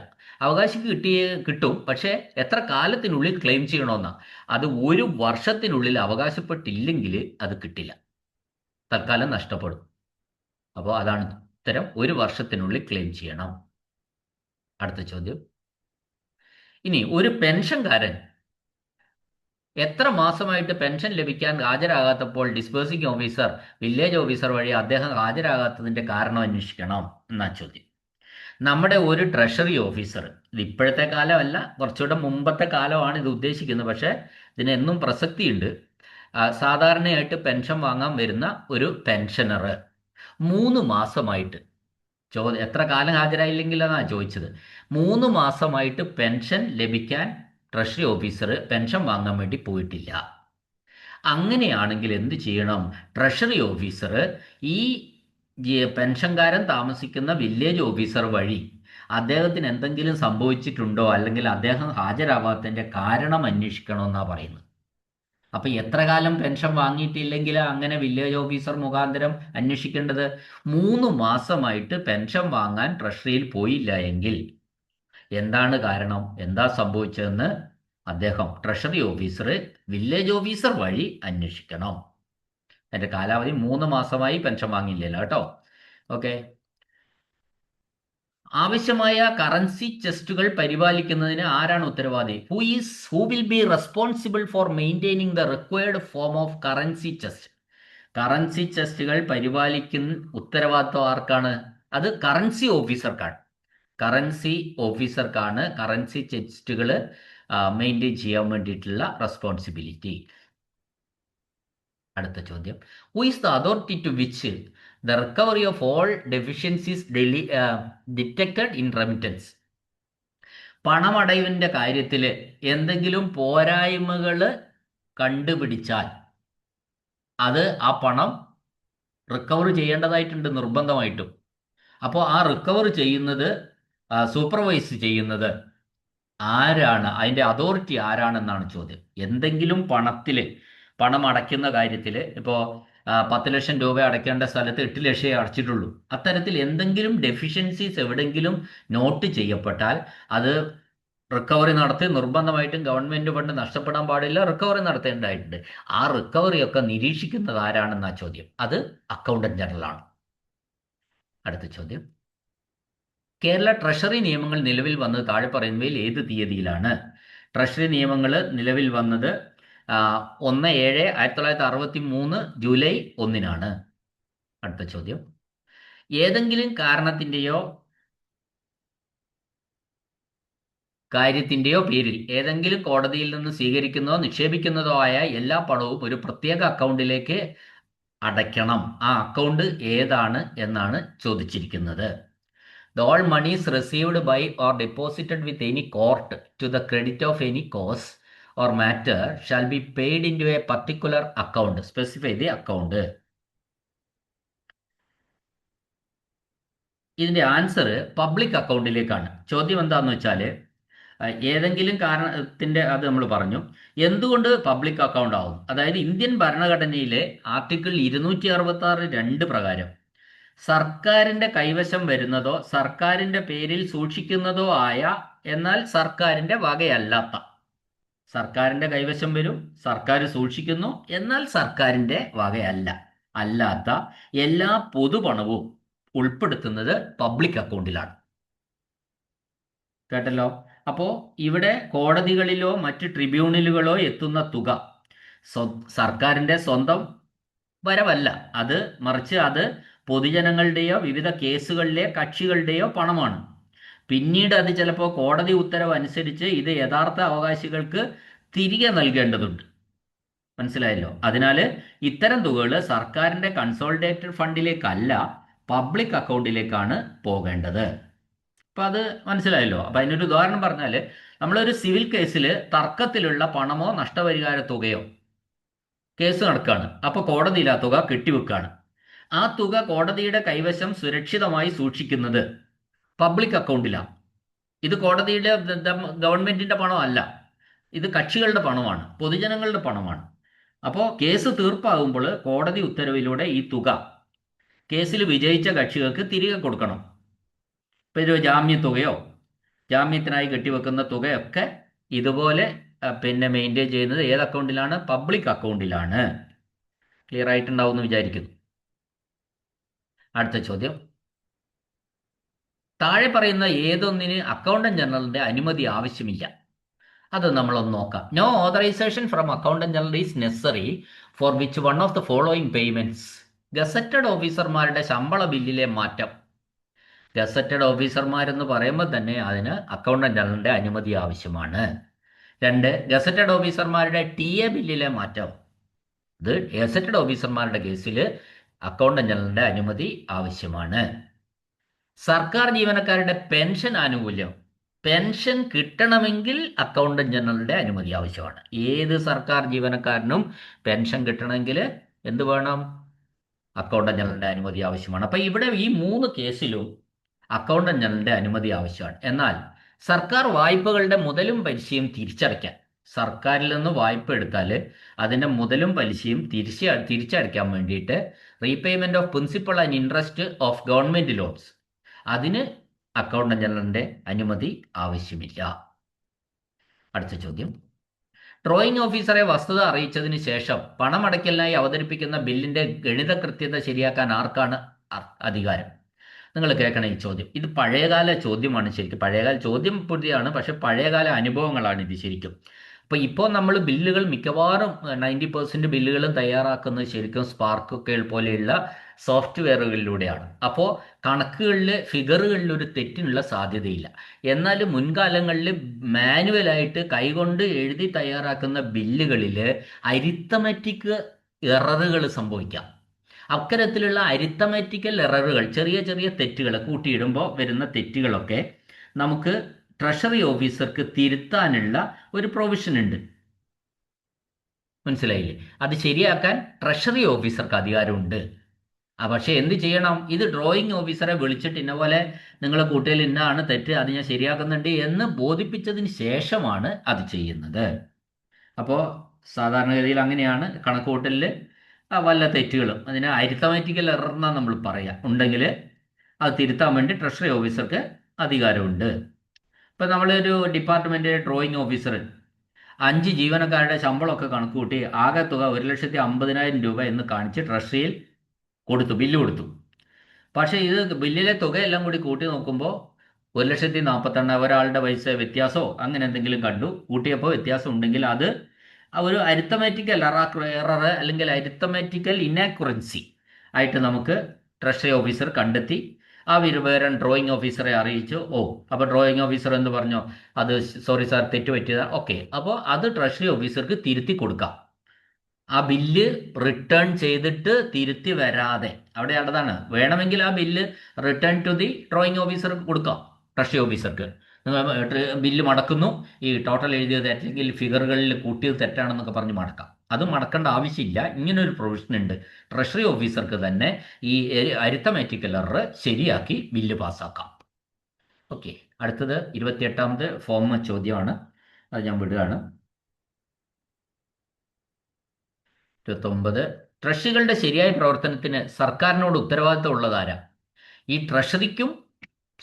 അവകാശിക്ക് കിട്ടും, പക്ഷേ എത്ര കാലത്തിനുള്ളിൽ ക്ലെയിം ചെയ്യണമെന്നാണ്. അത് 1 വർഷത്തിനുള്ളിൽ അവകാശപ്പെട്ടില്ലെങ്കിൽ അത് കിട്ടില്ല, തൽക്കാലം നഷ്ടപ്പെടും. അപ്പോൾ അതാണ് ഉത്തരം, 1 വർഷത്തിനുള്ളിൽ ക്ലെയിം ചെയ്യണം. അടുത്ത ചോദ്യം, ഇനി ഒരു പെൻഷൻകാരൻ എത്ര മാസമായിട്ട് പെൻഷൻ ലഭിക്കാൻ ഹാജരാകാത്തപ്പോൾ ഡിസ്ബേഴ്സിംഗ് ഓഫീസർ, വില്ലേജ് ഓഫീസർ വഴി അദ്ദേഹം ഹാജരാകാത്തതിൻ്റെ കാരണം അന്വേഷിക്കണം എന്നാ ചോദ്യം. നമ്മുടെ ഒരു ട്രഷറി ഓഫീസർ, ഇത് ഇപ്പോഴത്തെ കാലമല്ല, കുറച്ചുകൂടെ മുമ്പത്തെ കാലമാണ് ഇത് ഉദ്ദേശിക്കുന്നത്, പക്ഷേ ഇതിനെന്നും പ്രസക്തിയുണ്ട്. സാധാരണയായിട്ട് പെൻഷൻ വാങ്ങാൻ വരുന്ന ഒരു പെൻഷനർ 3 മാസമായിട്ട്, എത്ര കാലം ഹാജരായില്ലെങ്കിലെന്നാണ് ചോദിച്ചത്, 3 മാസമായിട്ട് പെൻഷൻ ലഭിക്കാൻ ട്രഷറി ഓഫീസർ പെൻഷൻ വാങ്ങാൻ വേണ്ടി പോയിട്ടില്ല. അങ്ങനെയാണെങ്കിൽ എന്ത് ചെയ്യണം? ട്രഷറി ഓഫീസർ ഈ പെൻഷൻകാരൻ താമസിക്കുന്ന വില്ലേജ് ഓഫീസർ വഴി അദ്ദേഹത്തിന് എന്തെങ്കിലും സംഭവിച്ചിട്ടുണ്ടോ, അല്ലെങ്കിൽ അദ്ദേഹം ഹാജരാവാത്തതിൻ്റെ കാരണം അന്വേഷിക്കണമെന്നാണ് പറയുന്നത്. അപ്പൊ എത്ര കാലം പെൻഷൻ വാങ്ങിയിട്ടില്ലെങ്കിൽ അങ്ങനെ വില്ലേജ് ഓഫീസർ മുഖാന്തരം അന്വേഷിക്കേണ്ടത്? 3 മാസമായിട്ട് പെൻഷൻ വാങ്ങാൻ ട്രഷറിയിൽ പോയില്ല എങ്കിൽ എന്താണ് കാരണം, എന്താ സംഭവിച്ചതെന്ന് അദ്ദേഹം ട്രഷറി ഓഫീസർ വില്ലേജ് ഓഫീസർ വഴി അന്വേഷിക്കണം. അതിന്റെ കാലാവധി 3 മാസമായി പെൻഷൻ വാങ്ങിയില്ലല്ലോ കേട്ടോ. ഓക്കെ. ആവശ്യമായ കറൻസി ചെസ്റ്റുകൾ പരിപാലിക്കുന്നതിന് ആരാണ് ഉത്തരവാദി? Who will be responsible for maintaining the required form of currency chest? Currency ചെസ്റ്റുകൾ പരിപാലിക്കുന്ന ഉത്തരവാദിത്വം ആർക്കാണ്? അത് കറൻസി ഓഫീസർക്കാണ്. കറൻസി ചെസ്റ്റുകൾ മെയിൻറ്റെയിൻ ചെയ്യാൻ വേണ്ടിയിട്ടുള്ള റെസ്പോൺസിബിലിറ്റി. അടുത്ത ചോദ്യം, who is the authority to which the recovery of all deficiencies detected in remittance? പണമടവിൻ്റെ കാര്യത്തിൽ എന്തെങ്കിലും പോരായ്മകൾ കണ്ടുപിടിച്ചാൽ അത് ആ പണം റിക്കവർ ചെയ്യേണ്ടതായിട്ടുണ്ട് നിർബന്ധമായിട്ടും. അപ്പോൾ ആ റിക്കവർ ചെയ്യുന്നത്, സൂപ്പർവൈസ് ചെയ്യുന്നത് ആരാണ്? അതിൻ്റെ അതോറിറ്റി ആരാണെന്നാണ് ചോദ്യം. എന്തെങ്കിലും പണം അടയ്ക്കുന്ന കാര്യത്തിൽ ഇപ്പോൾ 10 ലക്ഷം രൂപ അടയ്ക്കേണ്ട സ്ഥലത്ത് 8 ലക്ഷമേ അടച്ചിട്ടുള്ളൂ. അത്തരത്തിൽ എന്തെങ്കിലും ഡെഫിഷ്യൻസീസ് എവിടെയെങ്കിലും നോട്ട് ചെയ്യപ്പെട്ടാൽ അത് റിക്കവറി നടത്തി നിർബന്ധമായിട്ടും ഗവൺമെൻറ് ഫണ്ട് നഷ്ടപ്പെടാൻ പാടില്ല, റിക്കവറി നടത്തേണ്ടതായിട്ടുണ്ട്. ആ റിക്കവറിയൊക്കെ നിരീക്ഷിക്കുന്നത് ആരാണെന്നാ ചോദ്യം. അത് അക്കൗണ്ടന്റ് ജനറലാണ്. അടുത്ത ചോദ്യം, കേരള ട്രഷറി നിയമങ്ങൾ നിലവിൽ വന്നത് താഴെ പറയുന്നവയിൽ ഏത് തീയതിയിലാണ്? ട്രഷറി നിയമങ്ങൾ നിലവിൽ വന്നത് 1/7/1963 ജൂലൈ 1-നാണ്. അടുത്ത ചോദ്യം, ഏതെങ്കിലും കാര്യത്തിൻ്റെയോ പേരിൽ ഏതെങ്കിലും കോടതിയിൽ നിന്ന് സ്വീകരിക്കുന്നതോ നിക്ഷേപിക്കുന്നതോ ആയ എല്ലാ പണവും ഒരു പ്രത്യേക അക്കൗണ്ടിലേക്ക് അടയ്ക്കണം. ആ അക്കൗണ്ട് ഏതാണ് എന്നാണ് ചോദിച്ചിരിക്കുന്നത്. The all monies received by or deposited with any court to the credit of any cause or matter shall be paid into a particular account. Specify the account. ഇതിൻ്റെ ആൻസർ പബ്ലിക് അക്കൗണ്ടിലേക്കാണ്. ചോദ്യം എന്താണെന്ന് വെച്ചാൽ, ഏതെങ്കിലും കാരണത്തിൻ്റെ അത് നമ്മൾ പറഞ്ഞു. എന്തുകൊണ്ട് പബ്ലിക് അക്കൗണ്ട് ആവും? അതായത് ഇന്ത്യൻ ഭരണഘടനയിലെ ആർട്ടിക്കിൾ 266(2) പ്രകാരം സർക്കാരിൻ്റെ കൈവശം വരുന്നതോ സർക്കാരിൻ്റെ പേരിൽ സൂക്ഷിക്കുന്നതോ ആയ എന്നാൽ സർക്കാരിൻ്റെ വകയല്ലാത്ത, സർക്കാരിൻ്റെ കൈവശം വരും, സർക്കാർ സൂക്ഷിക്കുന്നു, എന്നാൽ സർക്കാരിൻ്റെ അല്ലാത്ത എല്ലാ പൊതുപണവും ഉൾപ്പെടുത്തുന്നത് പബ്ലിക് അക്കൗണ്ടിലാണ്. കേട്ടല്ലോ. അപ്പോൾ ഇവിടെ കോടതികളിലോ മറ്റ് ട്രിബ്യൂണലുകളോ എത്തുന്ന തുക സർക്കാരിൻ്റെ സ്വന്തം വരവല്ല, മറിച്ച് അത് പൊതുജനങ്ങളുടെയോ വിവിധ കേസുകളിലെ കക്ഷികളുടെയോ പണമാണ്. പിന്നീട് അത് ചിലപ്പോൾ കോടതി ഉത്തരവ് അനുസരിച്ച് ഇത് യഥാർത്ഥ അവകാശികൾക്ക് തിരികെ നൽകേണ്ടതുണ്ട്. മനസ്സിലായല്ലോ. അതിനാൽ ഇത്തരം തുകകൾ സർക്കാരിൻ്റെ കൺസോളിഡേറ്റഡ് ഫണ്ടിലേക്കല്ല, പബ്ലിക് അക്കൗണ്ടിലേക്കാണ് പോകേണ്ടത്. അപ്പം അത് മനസ്സിലായല്ലോ. അപ്പം അതിനൊരു ഉദാഹരണം പറഞ്ഞാൽ, നമ്മളൊരു സിവിൽ കേസിൽ തർക്കത്തിലുള്ള പണമോ നഷ്ടപരിഹാര തുകയോ കേസ് നടക്കുകയാണ്. അപ്പോൾ കോടതിയിൽ ആ തുക കെട്ടിവെക്കുകയാണ്. ആ തുക കോടതിയുടെ കൈവശം സുരക്ഷിതമായി സൂക്ഷിക്കുന്നത് പബ്ലിക് അക്കൗണ്ടിലാണ്. ഇത് കോടതിയുടെ ഗവൺമെന്റിന്റെ പണമല്ല, ഇത് കക്ഷികളുടെ പണമാണ്, പൊതുജനങ്ങളുടെ പണമാണ്. അപ്പോൾ കേസ് തീർപ്പാകുമ്പോൾ കോടതി ഉത്തരവിലൂടെ ഈ തുക കേസിൽ വിജയിച്ച കക്ഷികൾക്ക് തിരികെ കൊടുക്കണം. ഇപ്പം ഒരു ജാമ്യത്തുകയോ ജാമ്യത്തിനായി കെട്ടിവെക്കുന്ന തുകയൊക്കെ ഇതുപോലെ മെയിൻറ്റെയിൻ ചെയ്യുന്നത് ഏത് അക്കൗണ്ടിലാണ്? പബ്ലിക് അക്കൗണ്ടിലാണ്. ക്ലിയർ ആയിട്ടുണ്ടാവും എന്ന് വിചാരിക്കുന്നു. അടുത്ത ചോദ്യം, താഴെ പറയുന്ന ഏതൊന്നിന് അക്കൗണ്ടന്റ് ജനറലിന്റെ അനുമതി ആവശ്യമില്ല? അത് നമ്മളൊന്ന് നോക്കാം. No authorisation from accountant general is necessary for which one of the following payments. Gazetted ഓഫീസർമാരുടെ ശമ്പള ബില്ലിലെ മാറ്റം. ഗസറ്റഡ് ഓഫീസർമാരെന്ന് പറയുമ്പോൾ തന്നെ അതിന് അക്കൗണ്ടന്റ് ജനറലിന്റെ അനുമതി ആവശ്യമാണ്. 2, ഗസറ്റഡ് ഓഫീസർമാരുടെ TA ബില്ലിലെ മാറ്റം. ഇത് ഗസറ്റഡ് ഓഫീസർമാരുടെ കേസിൽ അക്കൗണ്ടന്റ് ജനറലിന്റെ അനുമതി ആവശ്യമാണ്. സർക്കാർ ജീവനക്കാരുടെ പെൻഷൻ ആനുകൂല്യം. പെൻഷൻ കിട്ടണമെങ്കിൽ അക്കൗണ്ടന്റ് ജനറലിന്റെ അനുമതി ആവശ്യമാണ്. ഏത് സർക്കാർ ജീവനക്കാരനും പെൻഷൻ കിട്ടണമെങ്കിൽ എന്ത് വേണം? അക്കൗണ്ടന്റ് ജനറലിന്റെ അനുമതി ആവശ്യമാണ്. അപ്പൊ ഇവിടെ ഈ മൂന്ന് കേസിലും അക്കൗണ്ടന്റ് ജനറലിന്റെ അനുമതി ആവശ്യമാണ്. എന്നാൽ സർക്കാർ വായ്പകളുടെ മുതലും പലിശയും തിരിച്ചടയ്ക്കാൻ, സർക്കാരിൽ നിന്ന് വായ്പ എടുത്താൽ അതിന്റെ മുതലും പലിശയും തിരിച്ചടയ്ക്കാൻ വേണ്ടിയിട്ട് repayment of principal and interest of government loans, അതിന് അക്കൗണ്ടന്റ് ജനറലിന്റെ അനുമതി ആവശ്യമില്ല. അടുത്ത ചോദ്യം, ഡ്രോയിങ് ഓഫീസറെ വസ്തുത അറിയിച്ചതിന് ശേഷം പണമടയ്ക്കലിനായി അവതരിപ്പിക്കുന്ന ബില്ലിന്റെ ഗണിത കൃത്യത ശരിയാക്കാൻ ആർക്കാണ് അധികാരം? നിങ്ങൾ കേൾക്കണം ഈ ചോദ്യം. ഇത് പഴയകാല ചോദ്യമാണ്. ശരിക്കും പഴയകാല ചോദ്യം പുതിയതാണ്, പക്ഷെ പഴയകാല അനുഭവങ്ങളാണ് ഇത് ശരിക്കും. അപ്പോൾ ഇപ്പോൾ നമ്മൾ ബില്ലുകൾ മിക്കവാറും 90% ബില്ലുകളും തയ്യാറാക്കുന്നത് ശരിക്കും സ്പാർക്ക് പോലെയുള്ള സോഫ്റ്റ്വെയറുകളിലൂടെയാണ്. അപ്പോൾ കണക്കുകളിൽ ഫിഗറുകളിൽ ഒരു തെറ്റിനുള്ള സാധ്യതയില്ല. എന്നാൽ മുൻകാലങ്ങളിൽ മാനുവലായിട്ട് കൈകൊണ്ട് എഴുതി തയ്യാറാക്കുന്ന ബില്ലുകളിൽ അരിത്തമെറ്റിക് എററുകൾ സംഭവിക്കാം. അത്തരത്തിലുള്ള അരിത്തമെറ്റിക്കൽ എററുകൾ, ചെറിയ ചെറിയ തെറ്റുകൾ കൂട്ടിയിടുമ്പോൾ വരുന്ന തെറ്റുകളൊക്കെ നമുക്ക് ട്രഷറി ഓഫീസർക്ക് തിരുത്താനുള്ള ഒരു പ്രൊവിഷൻ ഉണ്ട്. മനസ്സിലായില്ലേ? അത് ശരിയാക്കാൻ ട്രഷറി ഓഫീസർക്ക് അധികാരമുണ്ട്. പക്ഷേ എന്ത് ചെയ്യണം? ഇത് ഡ്രോയിങ് ഓഫീസറെ വിളിച്ചിട്ട് ഇന്ന പോലെ നിങ്ങളെ കൂട്ടിയിൽ ഇന്നാണ് തെറ്റ്, അത് ഞാൻ ശരിയാക്കുന്നുണ്ട് എന്ന് ബോധിപ്പിച്ചതിന് ശേഷമാണ് അത് ചെയ്യുന്നത്. അപ്പോൾ സാധാരണഗതിയിൽ അങ്ങനെയാണ് കണക്കുകൂട്ടലിൽ വല്ല തെറ്റുകളും, അതിന് അരിത്തമാറ്റിക്കൽ എറർ എന്നാണ് നമ്മൾ പറയുക, ഉണ്ടെങ്കിൽ അത് തിരുത്താൻ വേണ്ടി ട്രഷറി ഓഫീസർക്ക് അധികാരമുണ്ട്. ഇപ്പം നമ്മളൊരു ഡിപ്പാർട്ട്മെൻറ്റ് ഡ്രോയിങ് ഓഫീസർ 5 ജീവനക്കാരുടെ ശമ്പളമൊക്കെ കണക്ക് കൂട്ടി ആകെ തുക 1,50,000 രൂപ എന്ന് കാണിച്ച് ട്രഷറിയിൽ കൊടുത്തു, ബില്ല് കൊടുത്തു. പക്ഷേ ഇത് ബില്ലിലെ തുകയെല്ലാം കൂടി കൂട്ടി നോക്കുമ്പോൾ 1,40,000 ഒരാളുടെ പൈസ വ്യത്യാസമോ അങ്ങനെ എന്തെങ്കിലും കണ്ടു. കൂട്ടിയപ്പോൾ വ്യത്യാസം ഉണ്ടെങ്കിൽ അത് ഒരു അരിത്തമാറ്റിക്കൽ എറർ അല്ലെങ്കിൽ അരിത്തമാറ്റിക്കൽ ഇനാക്യുറൻസി ആയിട്ട് നമുക്ക് ട്രഷറി ഓഫീസർ കണ്ടെത്തി ആ വിവരം ഡ്രോയിങ് ഓഫീസറെ അറിയിച്ചു. അപ്പോൾ ഡ്രോയിങ് ഓഫീസർ എന്ന് പറഞ്ഞു, അത് സോറി സാർ തെറ്റ് പറ്റിയതാ. ഓക്കെ, അപ്പോൾ അത് ട്രഷറി ഓഫീസർക്ക് തിരുത്തി കൊടുക്കാം. ആ ബില്ല് റിട്ടേൺ ചെയ്തിട്ട് തിരുത്തി വരാതെ, അവിടെ അതാണ് വേണമെങ്കിൽ ആ bill return to the drawing ഓഫീസർക്ക് കൊടുക്കാം. ട്രഷറി ഓഫീസർക്ക് ബില്ല് മടക്കുന്നു, ഈ ടോട്ടൽ എഴുതിയത് അല്ലെങ്കിൽ ഫിഗറുകളിൽ കൂട്ടിയത് തെറ്റാണെന്നൊക്കെ പറഞ്ഞ് മടക്കാം. അത് മടക്കേണ്ട ആവശ്യമില്ല. ഇങ്ങനൊരു പ്രൊവിഷൻ ഉണ്ട്. ട്രഷറി ഓഫീസർക്ക് തന്നെ ഈ അരിത്തമാറ്റിക്കൽ എറർ ശരിയാക്കി ബില്ല് പാസ്സാക്കാം. ഓക്കെ, അടുത്തത് 28ാമത് ഫോം ചോദ്യമാണ്. അത് ഞാൻ വിടുകയാണ്. 29, ട്രഷറികളുടെ ശരിയായ പ്രവർത്തനത്തിന് സർക്കാരിനോട് ഉത്തരവാദിത്തം ഉള്ളതാരാ? ഈ ട്രഷറിക്കും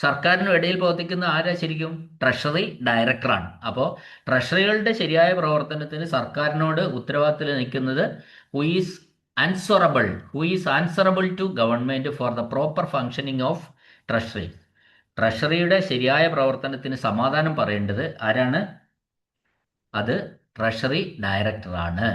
സർക്കാരിനും ഇടയിൽ പ്രവർത്തിക്കുന്ന ആരാ ശരിക്കും? ട്രഷറി ഡയറക്ടറാണ്. അപ്പോൾ ട്രഷറികളുടെ ശരിയായ പ്രവർത്തനത്തിന് സർക്കാരിനോട് ഉത്തരവാദിത്തത്തിൽ നിൽക്കുന്നത് who is answerable to government for the proper functioning of treasury. ട്രഷറിയുടെ ശരിയായ പ്രവർത്തനത്തിന് സമാധാനം പറയേണ്ടത് ആരാണ്? അത് ട്രഷറി ഡയറക്ടറാണ്.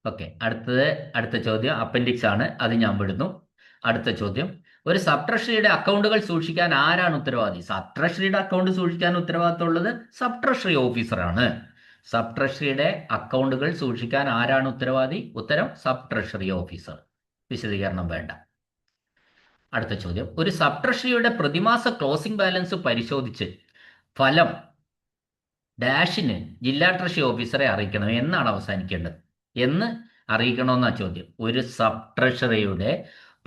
ഓക്കെ, അടുത്ത ചോദ്യം അപ്പൻഡിക്സ് ആണ്, അത് ഞാൻ വിടുന്നു. അടുത്ത ചോദ്യം, ഒരു സബ് ട്രഷറിയുടെ അക്കൗണ്ടുകൾ സൂക്ഷിക്കാൻ ആരാണ് ഉത്തരവാദി? സബ് ട്രഷറിയുടെ അക്കൗണ്ട് സൂക്ഷിക്കാൻ ഉത്തരവാദിത്തമുള്ളത് സബ് ട്രഷറി ഓഫീസറാണ്. സബ് ട്രഷറിയുടെ അക്കൗണ്ടുകൾ സൂക്ഷിക്കാൻ ആരാണ് ഉത്തരവാദി? ഉത്തരം സബ് ട്രഷറി ഓഫീസർ. വിശദീകരണം വേണ്ട. അടുത്ത ചോദ്യം, ഒരു സബ് ട്രഷറിയുടെ പ്രതിമാസ ക്ലോസിംഗ് ബാലൻസ് പരിശോധിച്ച് ഫലം ഡാഷിന് ജില്ലാ ട്രഷറി ഓഫീസറെ അറിയിക്കണം. എന്നാണ് അവസാനിക്കേണ്ടത്? എന്ന് അറിയിക്കണമെന്നാണ് ചോദ്യം. ഒരു സബ് ട്രഷറിയുടെ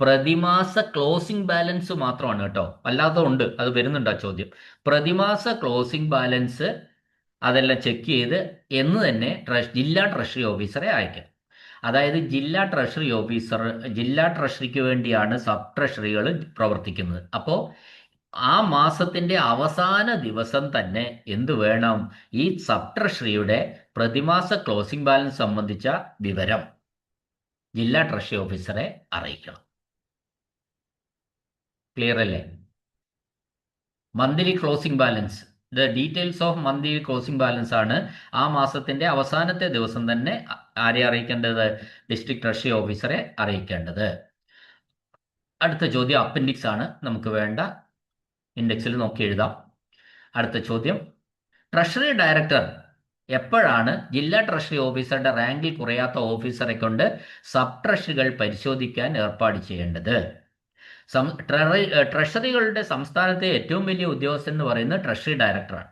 പ്രതിമാസ ക്ലോസിംഗ് ബാലൻസ് മാത്രമാണ് കേട്ടോ, അല്ലാതെ ഉണ്ട്, അത് വരുന്നുണ്ട് ആ ചോദ്യം. പ്രതിമാസ ക്ലോസിംഗ് ബാലൻസ് അതെല്ലാം ചെക്ക് ചെയ്ത് എന്ന് തന്നെ ജില്ലാ ട്രഷറി ഓഫീസറെ അയക്കണം. അതായത് ജില്ലാ ട്രഷറിക്ക് വേണ്ടിയാണ് സബ് ട്രഷറികൾ പ്രവർത്തിക്കുന്നത്. അപ്പോൾ ആ മാസത്തിന്റെ അവസാന ദിവസം തന്നെ എന്ത് വേണം? ഈ സബ് ട്രഷറിയുടെ പ്രതിമാസ ക്ലോസിംഗ് ബാലൻസ് സംബന്ധിച്ച വിവരം ജില്ലാ ട്രഷറി ഓഫീസറെ അറിയിക്കണം. ക്ലിയർ അല്ലേ? Monthly closing balance, the details of monthly closing balance ആണ് ആ മാസത്തിന്റെ അവസാനത്തെ ദിവസം തന്നെ ആരെ അറിയിക്കേണ്ടത്? ഡിസ്ട്രിക്ട് ട്രഷറി ഓഫീസറെ അറിയിക്കേണ്ടത്. അടുത്ത ചോദ്യം അപ്പൻഡിക്സ് ആണ്, നമുക്ക് വേണ്ട, ഇൻഡെക്സിൽ നോക്കി എഴുതാം. അടുത്ത ചോദ്യം, ട്രഷറി ഡയറക്ടർ എപ്പോഴാണ് ജില്ലാ ട്രഷറി ഓഫീസറുടെ റാങ്കിൽ കുറയാത്ത ഓഫീസറെ കൊണ്ട് സബ് ട്രഷറികൾ പരിശോധിക്കാൻ ഏർപ്പാട് ചെയ്യേണ്ടത്? ട്രഷറികളുടെ സംസ്ഥാനത്തെ ഏറ്റവും വലിയ ഉദ്യോഗസ്ഥൻ എന്ന് പറയുന്നത് ട്രഷറി ഡയറക്ടറാണ്.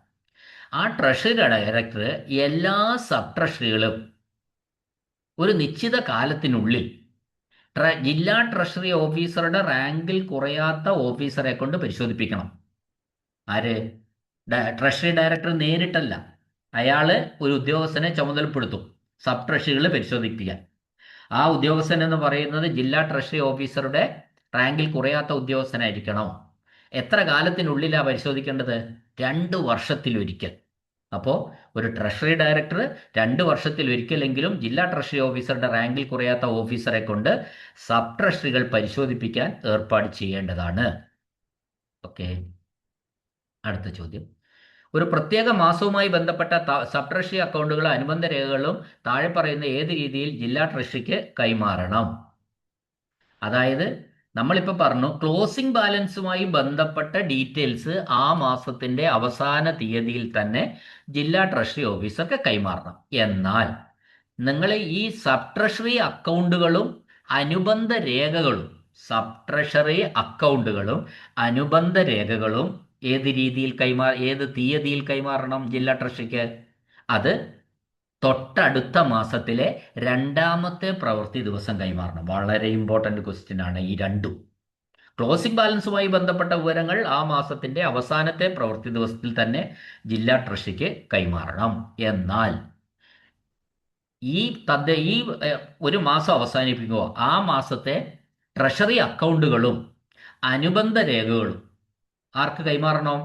ആ ട്രഷറി ഡയറക്ടർ എല്ലാ സബ് ട്രഷറികളും ഒരു നിശ്ചിത കാലത്തിനുള്ളിൽ ജില്ലാ ട്രഷറി ഓഫീസറുടെ റാങ്കിൽ കുറയാത്ത ഓഫീസറെ കൊണ്ട് പരിശോധിപ്പിക്കണം. ആര്? ട്രഷറി ഡയറക്ടർ നേരിട്ടല്ല, അയാള് ഒരു ഉദ്യോഗസ്ഥനെ ചുമതലപ്പെടുത്തും സബ് ട്രഷറികൾ പരിശോധിപ്പിക്കാൻ. ആ ഉദ്യോഗസ്ഥൻ എന്ന് പറയുന്നത് ജില്ലാ ട്രഷറി ഓഫീസറുടെ റാങ്കിൽ കുറയാത്ത ഉദ്യോഗസ്ഥനായിരിക്കണം. എത്ര കാലത്തിനുള്ളിലാണ് പരിശോധിക്കേണ്ടത്? 2 വർഷത്തിലൊരിക്കൽ. അപ്പോൾ ഒരു ട്രഷറി ഡയറക്ടർ 2 വർഷത്തിലൊരിക്കലെങ്കിലും ജില്ലാ ട്രഷറി ഓഫീസറുടെ റാങ്കിൽ കുറയാത്ത ഓഫീസറെ കൊണ്ട് സബ് ട്രഷറികൾ പരിശോധിപ്പിക്കാൻ ഏർപ്പാട് ചെയ്യേണ്ടതാണ്. ഓക്കെ, അടുത്ത ചോദ്യം. ഒരു പ്രത്യേക മാസവുമായി ബന്ധപ്പെട്ട സബ് ട്രഷറി അക്കൗണ്ടുകളും അനുബന്ധ രേഖകളും താഴെ പറയുന്ന ഏത് രീതിയിൽ ജില്ലാ ട്രഷറിക്ക് കൈമാറണം? അതായത് നമ്മളിപ്പോൾ പറഞ്ഞു ക്ലോസിംഗ് ബാലൻസുമായി ബന്ധപ്പെട്ട ഡീറ്റെയിൽസ് ആ മാസത്തിന്റെ അവസാന തീയതിയിൽ തന്നെ ജില്ലാ ട്രഷറി ഓഫീസർക്ക് കൈമാറണം. എന്നാൽ നിങ്ങൾ ഈ സബ് ട്രഷറി അക്കൗണ്ടുകളും അനുബന്ധ രേഖകളും അനുബന്ധ രേഖകളും ഏത് തീയതിയിൽ കൈമാറണം ജില്ലാ ട്രഷറിക്ക്? അത് തൊട്ടടുത്ത മാസത്തിലെ 2ാമത്തെ പ്രവൃത്തി ദിവസം കൈമാറണം. വളരെ ഇമ്പോർട്ടൻ്റ് ക്വസ്റ്റ്യൻ ആണ് ഈ രണ്ടും. ക്ലോസിംഗ് ബാലൻസുമായി ബന്ധപ്പെട്ട വിവരങ്ങൾ ആ മാസത്തിന്റെ അവസാനത്തെ പ്രവൃത്തി ദിവസത്തിൽ തന്നെ ജില്ലാ ട്രഷറിക്ക് കൈമാറണം. എന്നാൽ ഈ ഒരു മാസം അവസാനിപ്പിക്കുമ്പോൾ ആ മാസത്തെ ട്രഷറി അക്കൗണ്ടുകളും അനുബന്ധ രേഖകളും ആർക്ക് കൈമാറണം?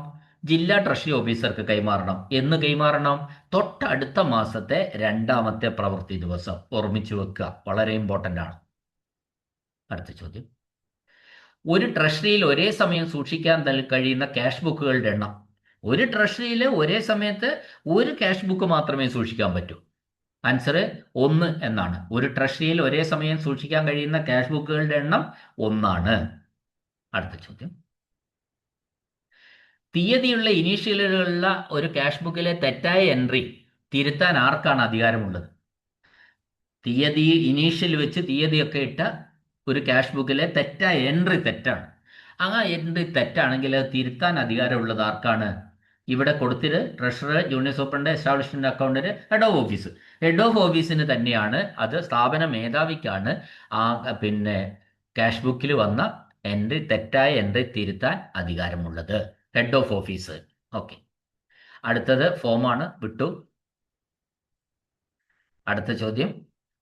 ജില്ലാ ട്രഷറി ഓഫീസർക്ക് കൈമാറണം. എന്ന് കൈമാറണം? തൊട്ടടുത്ത മാസത്തെ 2ാമത്തെ പ്രവൃത്തി ദിവസം. ഓർമ്മിച്ചു വെക്കുക, വളരെ ഇമ്പോർട്ടൻ്റ് ആണ്. അടുത്ത ചോദ്യം. ഒരു ട്രഷറിയിൽ ഒരേ സമയം സൂക്ഷിക്കാൻ കഴിയുന്ന ക്യാഷ് ബുക്കുകളുടെ എണ്ണം. ഒരു ട്രഷറിയിൽ ഒരേ സമയത്ത് ഒരു ക്യാഷ് ബുക്ക് മാത്രമേ സൂക്ഷിക്കാൻ പറ്റൂ. ആൻസർ 1 എന്നാണ്. ഒരു ട്രഷറിയിൽ ഒരേ സമയം സൂക്ഷിക്കാൻ കഴിയുന്ന ക്യാഷ് ബുക്കുകളുടെ എണ്ണം 1 ആണ്. അടുത്ത ചോദ്യം. തീയതിയുള്ള ഇനീഷ്യലുകളുള്ള ഒരു ക്യാഷ് ബുക്കിലെ തെറ്റായ എൻട്രി തിരുത്താൻ ആർക്കാണ് അധികാരമുള്ളത്? തീയതി ഇനീഷ്യൽ വെച്ച് തീയതിയൊക്കെ ഇട്ട ഒരു ക്യാഷ് ബുക്കിലെ തെറ്റായ എൻട്രി തെറ്റാണ്. ആ എൻട്രി തെറ്റാണെങ്കിൽ അത് തിരുത്താൻ അധികാരമുള്ളത് ആർക്കാണ്? ഇവിടെ കൊടുത്തിട്ട് treasurer, junior superintendent, establishment accountant, head of office. Head of ഓഫീസിന് തന്നെയാണ്, അത് സ്ഥാപന മേധാവിക്കാണ് ആ ക്യാഷ് ബുക്കിൽ വന്ന തെറ്റായ എൻട്രി തിരുത്താൻ അധികാരമുള്ളത്. Head of office. ഓക്കെ, അടുത്തത് ഫോമാണ്, വിട്ടു. അടുത്ത ചോദ്യം.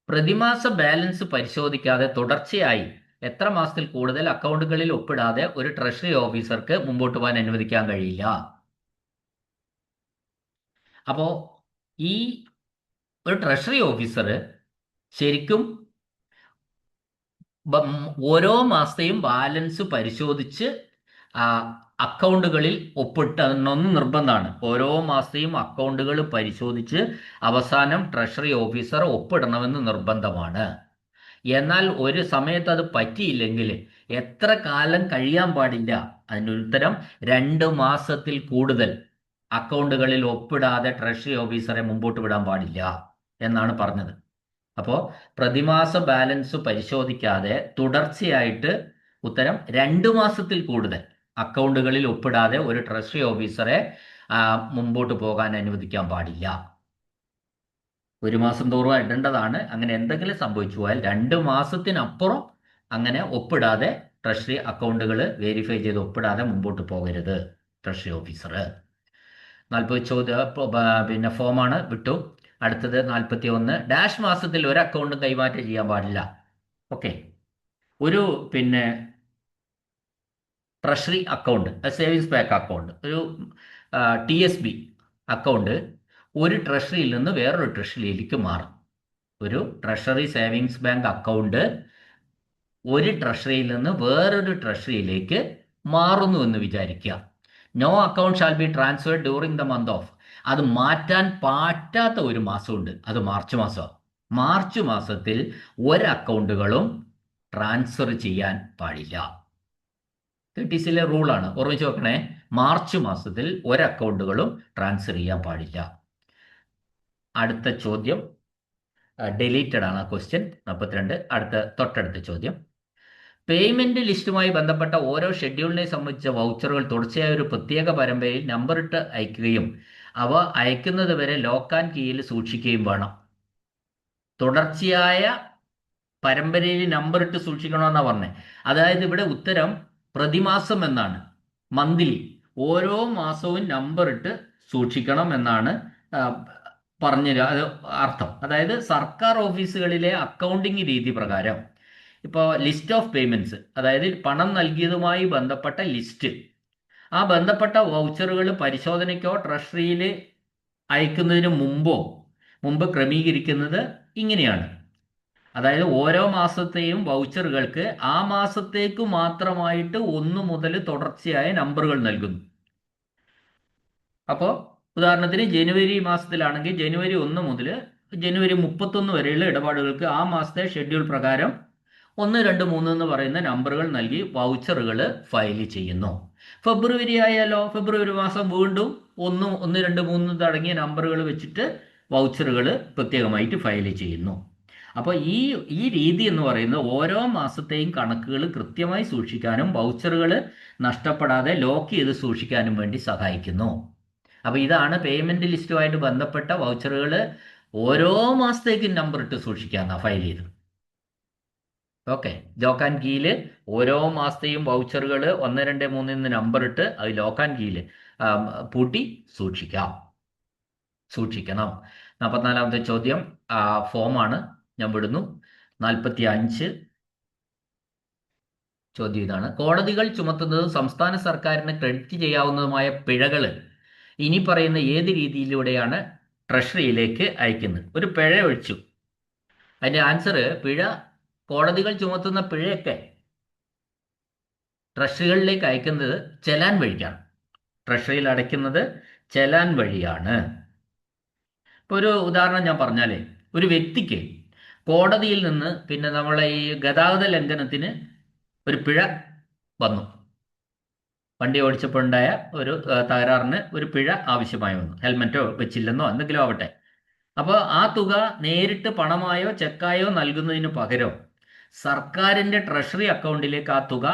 പ്രതിമാസ ബാലൻസ് പരിശോധിക്കാതെ തുടർച്ചയായി എത്ര മാസത്തിൽ കൂടുതൽ അക്കൗണ്ടുകളിൽ ഒപ്പിടാതെ ഒരു ട്രഷറി ഓഫീസർക്ക് മുമ്പോട്ട് പോകാൻ അനുവദിക്കാൻ കഴിയില്ല? അപ്പോൾ ഈ ഒരു ട്രഷറി ഓഫീസർ ശരിക്കും ഓരോ മാസത്തെയും ബാലൻസ് പരിശോധിച്ച് അക്കൗണ്ടുകളിൽ ഒപ്പിടണമെന്ന് നിർബന്ധമാണ്. ഓരോ മാസത്തെയും അക്കൗണ്ടുകൾ പരിശോധിച്ച് അവസാനം ട്രഷറി ഓഫീസർ ഒപ്പിടണമെന്ന് നിർബന്ധമാണ്. എന്നാൽ ഒരു സമയത്ത് അത് പറ്റിയില്ലെങ്കിൽ എത്ര കാലം കഴിയാൻ പാടില്ല? അതിനുത്തരം 2 മാസത്തിൽ കൂടുതൽ അക്കൗണ്ടുകളിൽ ഒപ്പിടാതെ ട്രഷറി ഓഫീസറെ മുമ്പോട്ട് വിടാൻ പാടില്ല എന്നാണ് പറഞ്ഞത്. അപ്പോൾ പ്രതിമാസ ബാലൻസ് പരിശോധിക്കാതെ തുടർച്ചയായിട്ട് ഉത്തരം 2 മാസത്തിൽ കൂടുതൽ അക്കൗണ്ടുകളിൽ ഒപ്പിടാതെ ഒരു ട്രഷറി ഓഫീസറെ മുമ്പോട്ട് പോകാൻ അനുവദിക്കാൻ പാടില്ല. 1 മാസം തോറും ഇടേണ്ടതാണ്. അങ്ങനെ എന്തെങ്കിലും സംഭവിച്ചു പോയാൽ 2 മാസത്തിനപ്പുറം അങ്ങനെ ഒപ്പിടാതെ ട്രഷറി അക്കൗണ്ടുകൾ വെരിഫൈ ചെയ്ത് ഒപ്പിടാതെ മുമ്പോട്ട് പോകരുത് ട്രഷറി ഓഫീസർ. 40 ചോദ്യം ഫോമാണ്, വിട്ടു. അടുത്തത് 41. ഡാഷ് മാസത്തിൽ ഒരു അക്കൗണ്ടും കൈമാറ്റം ചെയ്യാൻ പാടില്ല. ഓക്കെ, ഒരു treasury account, savings bank account, ഒരു TSB അക്കൗണ്ട് ഒരു ട്രഷറിയിൽ നിന്ന് വേറൊരു ട്രഷറിയിലേക്ക് മാറും. ഒരു ട്രഷറി സേവിങ്സ് ബാങ്ക് അക്കൗണ്ട് ഒരു ട്രഷറിയിൽ നിന്ന് വേറൊരു ട്രഷറിയിലേക്ക് മാറുന്നു എന്ന് വിചാരിക്കുക. No account shall be transferred during the month of. അത് മാറ്റാൻ പറ്റാത്ത ഒരു മാസമുണ്ട്, അത് മാർച്ച് മാസമാണ്. മാർച്ച് മാസത്തിൽ ഒരു അക്കൗണ്ടുകളും ട്രാൻസ്ഫർ ചെയ്യാൻ പാടില്ല. TTCയിലെ റൂളാണ്, ഓർമ്മിച്ച് വെക്കണേ. മാർച്ച് മാസത്തിൽ ഒരു അക്കൗണ്ടുകളും ട്രാൻസ്ഫർ ചെയ്യാൻ പാടില്ല. അടുത്ത ചോദ്യം ഡിലീറ്റഡ് ആണ് ആ ക്വസ്റ്റ്യൻ 42. തൊട്ടടുത്ത ചോദ്യം, പേയ്മെന്റ് ലിസ്റ്റുമായി ബന്ധപ്പെട്ട ഓരോ ഷെഡ്യൂളിനെ സംബന്ധിച്ച വൗച്ചറുകൾ തുടർച്ചയായ ഒരു പ്രത്യേക പരമ്പരയിൽ നമ്പറിട്ട് അയക്കുകയും അവ അയക്കുന്നത് വരെ ലോക്ക് ആൻഡ് കീയിൽ സൂക്ഷിക്കുകയും വേണം. തുടർച്ചയായ പരമ്പരയിൽ നമ്പറിട്ട് സൂക്ഷിക്കണമെന്നാണ് പറഞ്ഞത്. അതായത് ഇവിടെ ഉത്തരം പ്രതിമാസം എന്നാണ്, മന്ത്ലി, ഓരോ മാസവും നമ്പറിട്ട് സൂക്ഷിക്കണം എന്നാണ് പറഞ്ഞ അർത്ഥം. അതായത് സർക്കാർ ഓഫീസുകളിലെ അക്കൗണ്ടിങ് രീതി പ്രകാരം ഇപ്പോൾ ലിസ്റ്റ് ഓഫ് പേയ്മെന്റ്സ്, അതായത് പണം നൽകിയതുമായി ബന്ധപ്പെട്ട ലിസ്റ്റ്, ആ ബന്ധപ്പെട്ട വൗച്ചറുകൾ പരിശോധനയ്ക്കോ ട്രഷറിയിൽ അയക്കുന്നതിന് മുമ്പ് ക്രമീകരിക്കുന്നത് ഇങ്ങനെയാണ്. അതായത് ഓരോ മാസത്തെയും വൗച്ചറുകൾക്ക് ആ മാസത്തേക്ക് മാത്രമായിട്ട് 1 മുതൽ തുടർച്ചയായ നമ്പറുകൾ നൽകുന്നു. അപ്പോൾ ഉദാഹരണത്തിന് ജനുവരി മാസത്തിലാണെങ്കിൽ ജനുവരി 1 മുതൽ ജനുവരി 31 വരെയുള്ള ഇടപാടുകൾക്ക് ആ മാസത്തെ ഷെഡ്യൂൾ പ്രകാരം 1, 2, 3 എന്ന് പറയുന്ന നമ്പറുകൾ നൽകി വൗച്ചറുകൾ ഫയൽ ചെയ്യുന്നു. ഫെബ്രുവരി ആയാലോ, ഫെബ്രുവരി മാസം വീണ്ടും 1, 2, 3 തുടങ്ങിയ നമ്പറുകൾ വെച്ചിട്ട് വൗച്ചറുകൾ പ്രത്യേകമായിട്ട് ഫയൽ ചെയ്യുന്നു. അപ്പോൾ ഈ രീതി എന്ന് പറയുന്നത് ഓരോ മാസത്തെയും കണക്കുകൾ കൃത്യമായി സൂക്ഷിക്കാനും വൗച്ചറുകൾ നഷ്ടപ്പെടാതെ ലോക്ക് ചെയ്ത് സൂക്ഷിക്കാനും വേണ്ടി സഹായിക്കുന്നു. അപ്പോൾ ഇതാണ് പേയ്മെന്റ് ലിസ്റ്റുമായിട്ട് ബന്ധപ്പെട്ട വൗച്ചറുകൾ ഓരോ മാസത്തേക്കും നമ്പർ ഇട്ട് സൂക്ഷിക്കാമെന്നാണ് ഫയൽ ചെയ്ത്. ഓക്കെ, ലോക്ക് ആൻഡ് കീയിൽ ഓരോ മാസത്തെയും വൗച്ചറുകൾ 1, 2, 3 എന്ന് നമ്പർ ഇട്ട് അത് ലോക്ക് ആൻഡ് കീയിൽ പൂട്ടി സൂക്ഷിക്കണം. 44ാമത്തെ ചോദ്യം ഫോമാണ്, ഞാൻ വിടുന്നു. 45 ചോദ്യം ഇതാണ്: കോടതികൾ ചുമത്തുന്നതും സംസ്ഥാന സർക്കാരിന് ക്രെഡിറ്റ് ചെയ്യാവുന്നതുമായ പിഴകൾ ഇനി പറയുന്ന ഏത് രീതിയിലൂടെയാണ് ട്രഷറിയിലേക്ക് അയക്കുന്നത്? ഒരു പിഴ ഒഴിച്ചു, അതിൻ്റെ ആൻസർ കോടതികൾ ചുമത്തുന്ന പിഴയൊക്കെ ട്രഷറികളിലേക്ക് അയക്കുന്നത് ചെലാൻ വഴിയാണ്. ട്രഷറിയിൽ അടയ്ക്കുന്നത് ചെലാൻ വഴിയാണ്. ഇപ്പോൾ ഒരു ഉദാഹരണം ഞാൻ പറഞ്ഞാലേ, ഒരു വ്യക്തിക്ക് കോടതിയിൽ നിന്ന് പിന്നെ നമ്മളെ ഈ ഗതാഗത ലംഘനത്തിന് ഒരു പിഴ വന്നു, വണ്ടി ഓടിച്ചപ്പോഴുണ്ടായ ഒരു തകരാറിന് ഒരു പിഴ ആവശ്യമായി വന്നു, ഹെൽമെറ്റോ വെച്ചില്ലെന്നോ എന്തെങ്കിലും ആവട്ടെ. അപ്പോൾ ആ തുക നേരിട്ട് പണമായോ ചെക്കായോ നൽകുന്നതിന് പകരം സർക്കാരിൻ്റെ ട്രഷറി അക്കൗണ്ടിലേക്ക് ആ തുക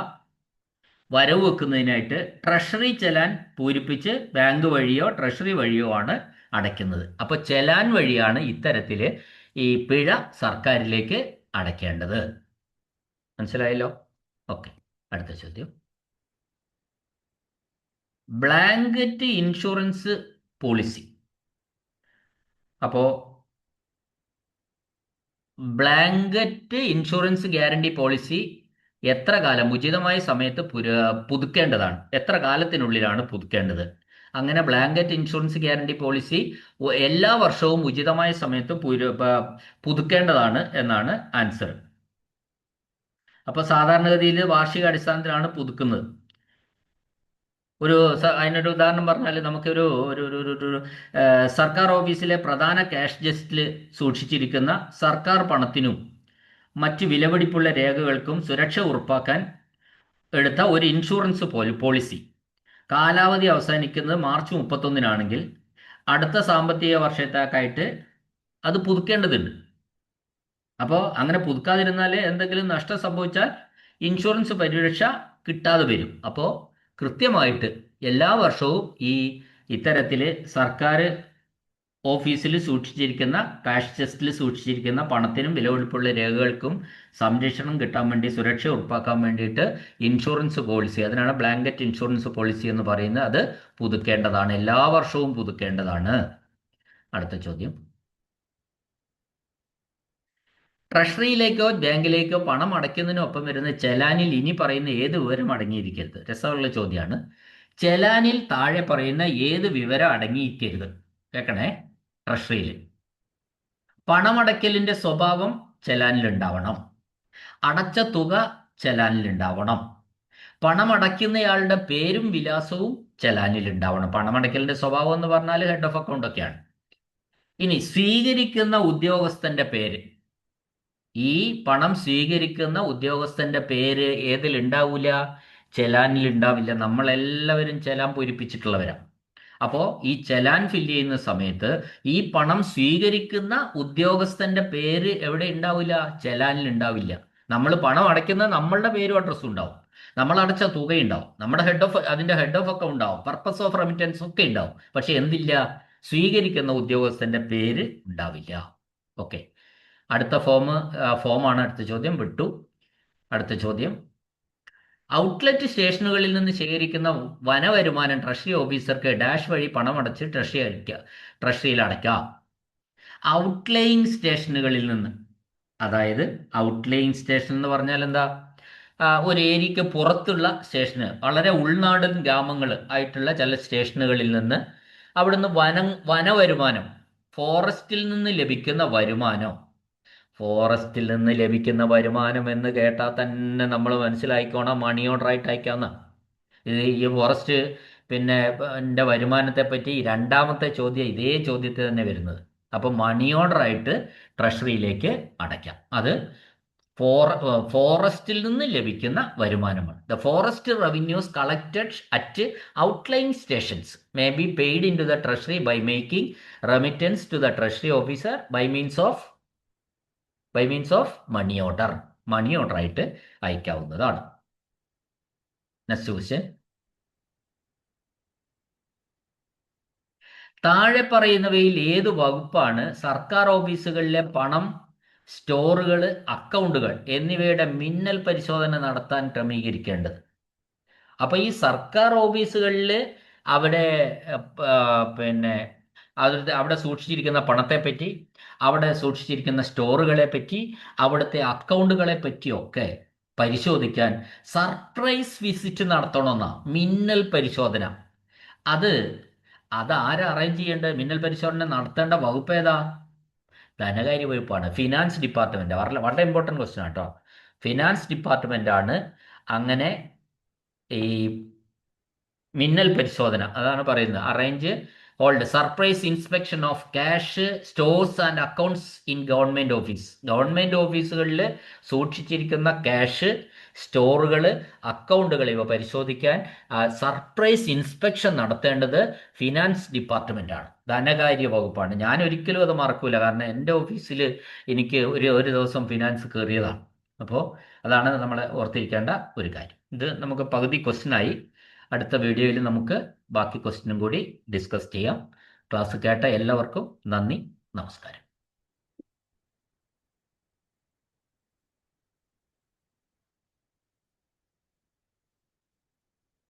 വരവ് വെക്കുന്നതിനായിട്ട് ട്രഷറി ചെലാൻ പൂരിപ്പിച്ച് ബാങ്ക് വഴിയോ ട്രഷറി വഴിയോ ആണ് അടയ്ക്കുന്നത്. അപ്പോൾ ചെലാൻ വഴിയാണ് ഇത്തരത്തിൽ ഈ പിഴ സർക്കാരിലേക്ക് അടയ്ക്കേണ്ടത്. മനസ്സിലായല്ലോ? ഓക്കെ, അടുത്ത ചോദ്യം: ബ്ലാങ്കറ്റ് ഇൻഷുറൻസ് പോളിസി. അപ്പോൾ ബ്ലാങ്കറ്റ് ഇൻഷുറൻസ് ഗ്യാരണ്ടി പോളിസി എത്ര കാലം ഉചിതമായ സമയത്ത് പുതുക്കേണ്ടതാണ്? എത്ര കാലത്തിനുള്ളിലാണ് പുതുക്കേണ്ടത്? അങ്ങനെ ബ്ലാങ്കറ്റ് ഇൻഷുറൻസ് ഗ്യാരണ്ടി പോളിസി എല്ലാ വർഷവും ഉചിതമായ സമയത്ത് പുതുക്കേണ്ടതാണ് എന്നാണ് ആൻസർ. അപ്പോൾ സാധാരണഗതിയിൽ വാർഷിക അടിസ്ഥാനത്തിലാണ് പുതുക്കുന്നത്. അതിനൊരു ഉദാഹരണം പറഞ്ഞാൽ നമുക്കൊരു സർക്കാർ ഓഫീസിലെ പ്രധാന ക്യാഷ് ജസ്റ്റിൽ സൂക്ഷിച്ചിരിക്കുന്ന സർക്കാർ പണത്തിനും മറ്റ് വിലപിടിപ്പുള്ള രേഖകൾക്കും സുരക്ഷ ഉറപ്പാക്കാൻ എടുത്ത ഒരു ഇൻഷുറൻസ് പോളിസി കാലാവധി അവസാനിക്കുന്നത് മാർച്ച് 31-നാണെങ്കിൽ അടുത്ത സാമ്പത്തിക വർഷത്തേക്കായിട്ട് അത് പുതുക്കേണ്ടതുണ്ട്. അപ്പോൾ അങ്ങനെ പുതുക്കാതിരുന്നാൽ എന്തെങ്കിലും നഷ്ടം സംഭവിച്ചാൽ ഇൻഷുറൻസ് പരിരക്ഷ കിട്ടാതെ വരും. അപ്പോൾ കൃത്യമായിട്ട് എല്ലാ വർഷവും ഇത്തരത്തിൽ സർക്കാർ ഓഫീസിൽ സൂക്ഷിച്ചിരിക്കുന്ന കാഷ് ചെസ്റ്റിൽ സൂക്ഷിച്ചിരിക്കുന്ന പണത്തിനും വിലപിടിപ്പുള്ള രേഖകൾക്കും സംരക്ഷണം കിട്ടാൻ വേണ്ടി, സുരക്ഷ ഉറപ്പാക്കാൻ വേണ്ടിയിട്ട് ഇൻഷുറൻസ് പോളിസി, അതിനാണ് ബ്ലാങ്കറ്റ് ഇൻഷുറൻസ് പോളിസി എന്ന് പറയുന്നത്, അത് പുതുക്കേണ്ടതാണ്, എല്ലാ വർഷവും പുതുക്കേണ്ടതാണ്. അടുത്ത ചോദ്യം: ട്രഷറിയിലേക്കോ ബാങ്കിലേക്കോ പണം അടയ്ക്കുന്നതിനൊപ്പം വരുന്ന ചെലാനിൽ ഇനി പറയുന്ന ഏത് വിവരം അടങ്ങിയിരിക്കരുത്? രസമുള്ള ചോദ്യമാണ്. ചെലാനിൽ താഴെ പറയുന്ന ഏത് വിവരം അടങ്ങിയിരിക്കരുത്? കേൾക്കണേ. ട്രഷറിയിൽ പണമടയ്ക്കലിൻ്റെ സ്വഭാവം ചെലാനിലുണ്ടാവണം, അടച്ച തുക ചെലാനിലുണ്ടാവണം, പണമടയ്ക്കുന്നയാളുടെ പേരും വിലാസവും ചെലാനിലുണ്ടാവണം. പണമടയ്ക്കലിൻ്റെ സ്വഭാവം എന്ന് പറഞ്ഞാൽ ഹെഡ് ഓഫ് അക്കൗണ്ട് ഒക്കെയാണ്. ഇനി സ്വീകരിക്കുന്ന ഉദ്യോഗസ്ഥന്റെ പേര്, ഈ പണം സ്വീകരിക്കുന്ന ഉദ്യോഗസ്ഥന്റെ പേര് ഏതിലുണ്ടാവില്ല? ചെലാനിൽ ഉണ്ടാവില്ല. നമ്മളെല്ലാവരും ചെലാൻ പൂരിപ്പിച്ചിട്ടുള്ളവരാണ്. അപ്പോൾ ഈ ചെലാൻ ഫില്ല് ചെയ്യുന്ന സമയത്ത് ഈ പണം സ്വീകരിക്കുന്ന ഉദ്യോഗസ്ഥന്റെ പേര് എവിടെ ഉണ്ടാവില്ല? ചെലാനിൽ ഉണ്ടാവില്ല. നമ്മൾ പണം അടയ്ക്കുന്ന നമ്മളുടെ പേരും അഡ്രസ്സും ഉണ്ടാവും, നമ്മൾ അടച്ച തുകയുണ്ടാവും, നമ്മുടെ അതിന്റെ ഹെഡ് ഓഫ് ഒക്കെ ഉണ്ടാവും, പർപ്പസ് ഓഫ് റെമിറ്റൻസ് ഒക്കെ ഉണ്ടാവും. പക്ഷെ എന്തില്ല? സ്വീകരിക്കുന്ന ഉദ്യോഗസ്ഥന്റെ പേര് ഉണ്ടാവില്ല. ഓക്കെ, അടുത്ത ഫോമാണ് അടുത്ത ചോദ്യം. വിട്ടു. അടുത്ത ചോദ്യം: ഔട്ട്ലെറ്റ് സ്റ്റേഷനുകളിൽ നിന്ന് ശേഖരിക്കുന്ന വനവരുമാനം ട്രഷറി ഓഫീസർക്ക് ഡാഷ് വഴി പണമടച്ച് ട്രഷറിയിൽ അടയ്ക്കാം. ഔട്ട്ലെയിങ് സ്റ്റേഷനുകളിൽ നിന്ന്, അതായത് ഔട്ട്ലെയിങ് സ്റ്റേഷൻ എന്ന് പറഞ്ഞാൽ എന്താ? ഒരു ഏരിയക്ക് പുറത്തുള്ള സ്റ്റേഷന്, വളരെ ഉൾനാടൻ ഗ്രാമങ്ങൾ ആയിട്ടുള്ള ചില സ്റ്റേഷനുകളിൽ നിന്ന് അവിടുന്ന് വനവരുമാനം, ഫോറസ്റ്റിൽ നിന്ന് ലഭിക്കുന്ന വരുമാനം. ഫോറസ്റ്റിൽ നിന്ന് ലഭിക്കുന്ന വരുമാനം എന്ന് കേട്ടാൽ തന്നെ നമ്മൾ മനസ്സിലായിക്കോണം മണി ഓർഡർ ആയിട്ട് അയക്കാവുന്ന. ഈ ഫോറസ്റ്റ് പിന്നെ എൻ്റെ വരുമാനത്തെ പറ്റി രണ്ടാമത്തെ ചോദ്യം ഇതേ ചോദ്യത്തെ തന്നെ വരുന്നത്. അപ്പം മണി ഓർഡർ ആയിട്ട് ട്രഷറിയിലേക്ക് അടയ്ക്കാം. അത് ഫോറസ്റ്റിൽ നിന്ന് ലഭിക്കുന്ന വരുമാനമാണ്. The forest revenues collected at outline stations may be paid in to the treasury by making remittance to the treasury officer by means of money order ആയിട്ട് അയക്കാവുന്നതാണ്. നെക്സ്റ്റ് ക്വസ്റ്റ്യൻ: താഴെ പറയുന്നവയിൽ ഏത് വകുപ്പാണ് സർക്കാർ ഓഫീസുകളിലെ പണം, സ്റ്റോറുകൾ, അക്കൗണ്ടുകൾ എന്നിവയുടെ മിന്നൽ പരിശോധന നടത്താൻ ക്രമീകരിക്കേണ്ടത്? അപ്പൊ ഈ സർക്കാർ ഓഫീസുകളിൽ അവിടെ പിന്നെ അവിടെ സൂക്ഷിച്ചിരിക്കുന്ന പണത്തെ പറ്റി, അവിടെ സൂക്ഷിച്ചിരിക്കുന്ന സ്റ്റോറുകളെ പറ്റി, അവിടുത്തെ അക്കൗണ്ടുകളെ പറ്റിയൊക്കെ പരിശോധിക്കാൻ സർപ്രൈസ് വിസിറ്റ് നടത്തണമെന്നാ മിന്നൽ പരിശോധന. അത് ആരാ അറേഞ്ച് ചെയ്യേണ്ടത്? മിന്നൽ പരിശോധന നടത്തേണ്ട വകുപ്പ് ഏതാ? ധനകാര്യ വകുപ്പാണ്, ഫിനാൻസ് ഡിപ്പാർട്ട്മെന്റ്. വളരെ ഇമ്പോർട്ടൻറ്റ് ക്വസ്റ്റ്യൻ കേട്ടോ. ഫിനാൻസ് ഡിപ്പാർട്ട്മെന്റ് ആണ് അങ്ങനെ ഈ മിന്നൽ പരിശോധന, അതാണ് പറയുന്നത്, arrange hold surprise inspection of cash, stores and accounts in government office. Government ഓഫീസുകളിൽ സൂക്ഷിച്ചിരിക്കുന്ന ക്യാഷ്, സ്റ്റോറുകൾ, അക്കൗണ്ടുകൾ ഇവ പരിശോധിക്കാൻ സർപ്രൈസ് ഇൻസ്പെക്ഷൻ നടത്തേണ്ടത് ഫിനാൻസ് ഡിപ്പാർട്ട്മെന്റ് ആണ്, ധനകാര്യ വകുപ്പാണ്. ഞാൻ ഒരിക്കലും അത് മറക്കൂല, കാരണം എൻ്റെ ഓഫീസിൽ എനിക്ക് ഒരു ദിവസം ഫിനാൻസ് കയറിയതാണ്. അപ്പോൾ അതാണ് നമ്മൾ ഓർത്തിരിക്കേണ്ട ഒരു കാര്യം. ഇത് നമുക്ക് പകുതി ക്വസ്റ്റ്യനായി. അടുത്ത വീഡിയോയിൽ നമുക്ക് ബാക്കി ക്വസ്റ്റ്യനും കൂടി ഡിസ്കസ് ചെയ്യാം. ക്ലാസ് കേട്ട എല്ലാവർക്കും നന്ദി, നമസ്കാരം.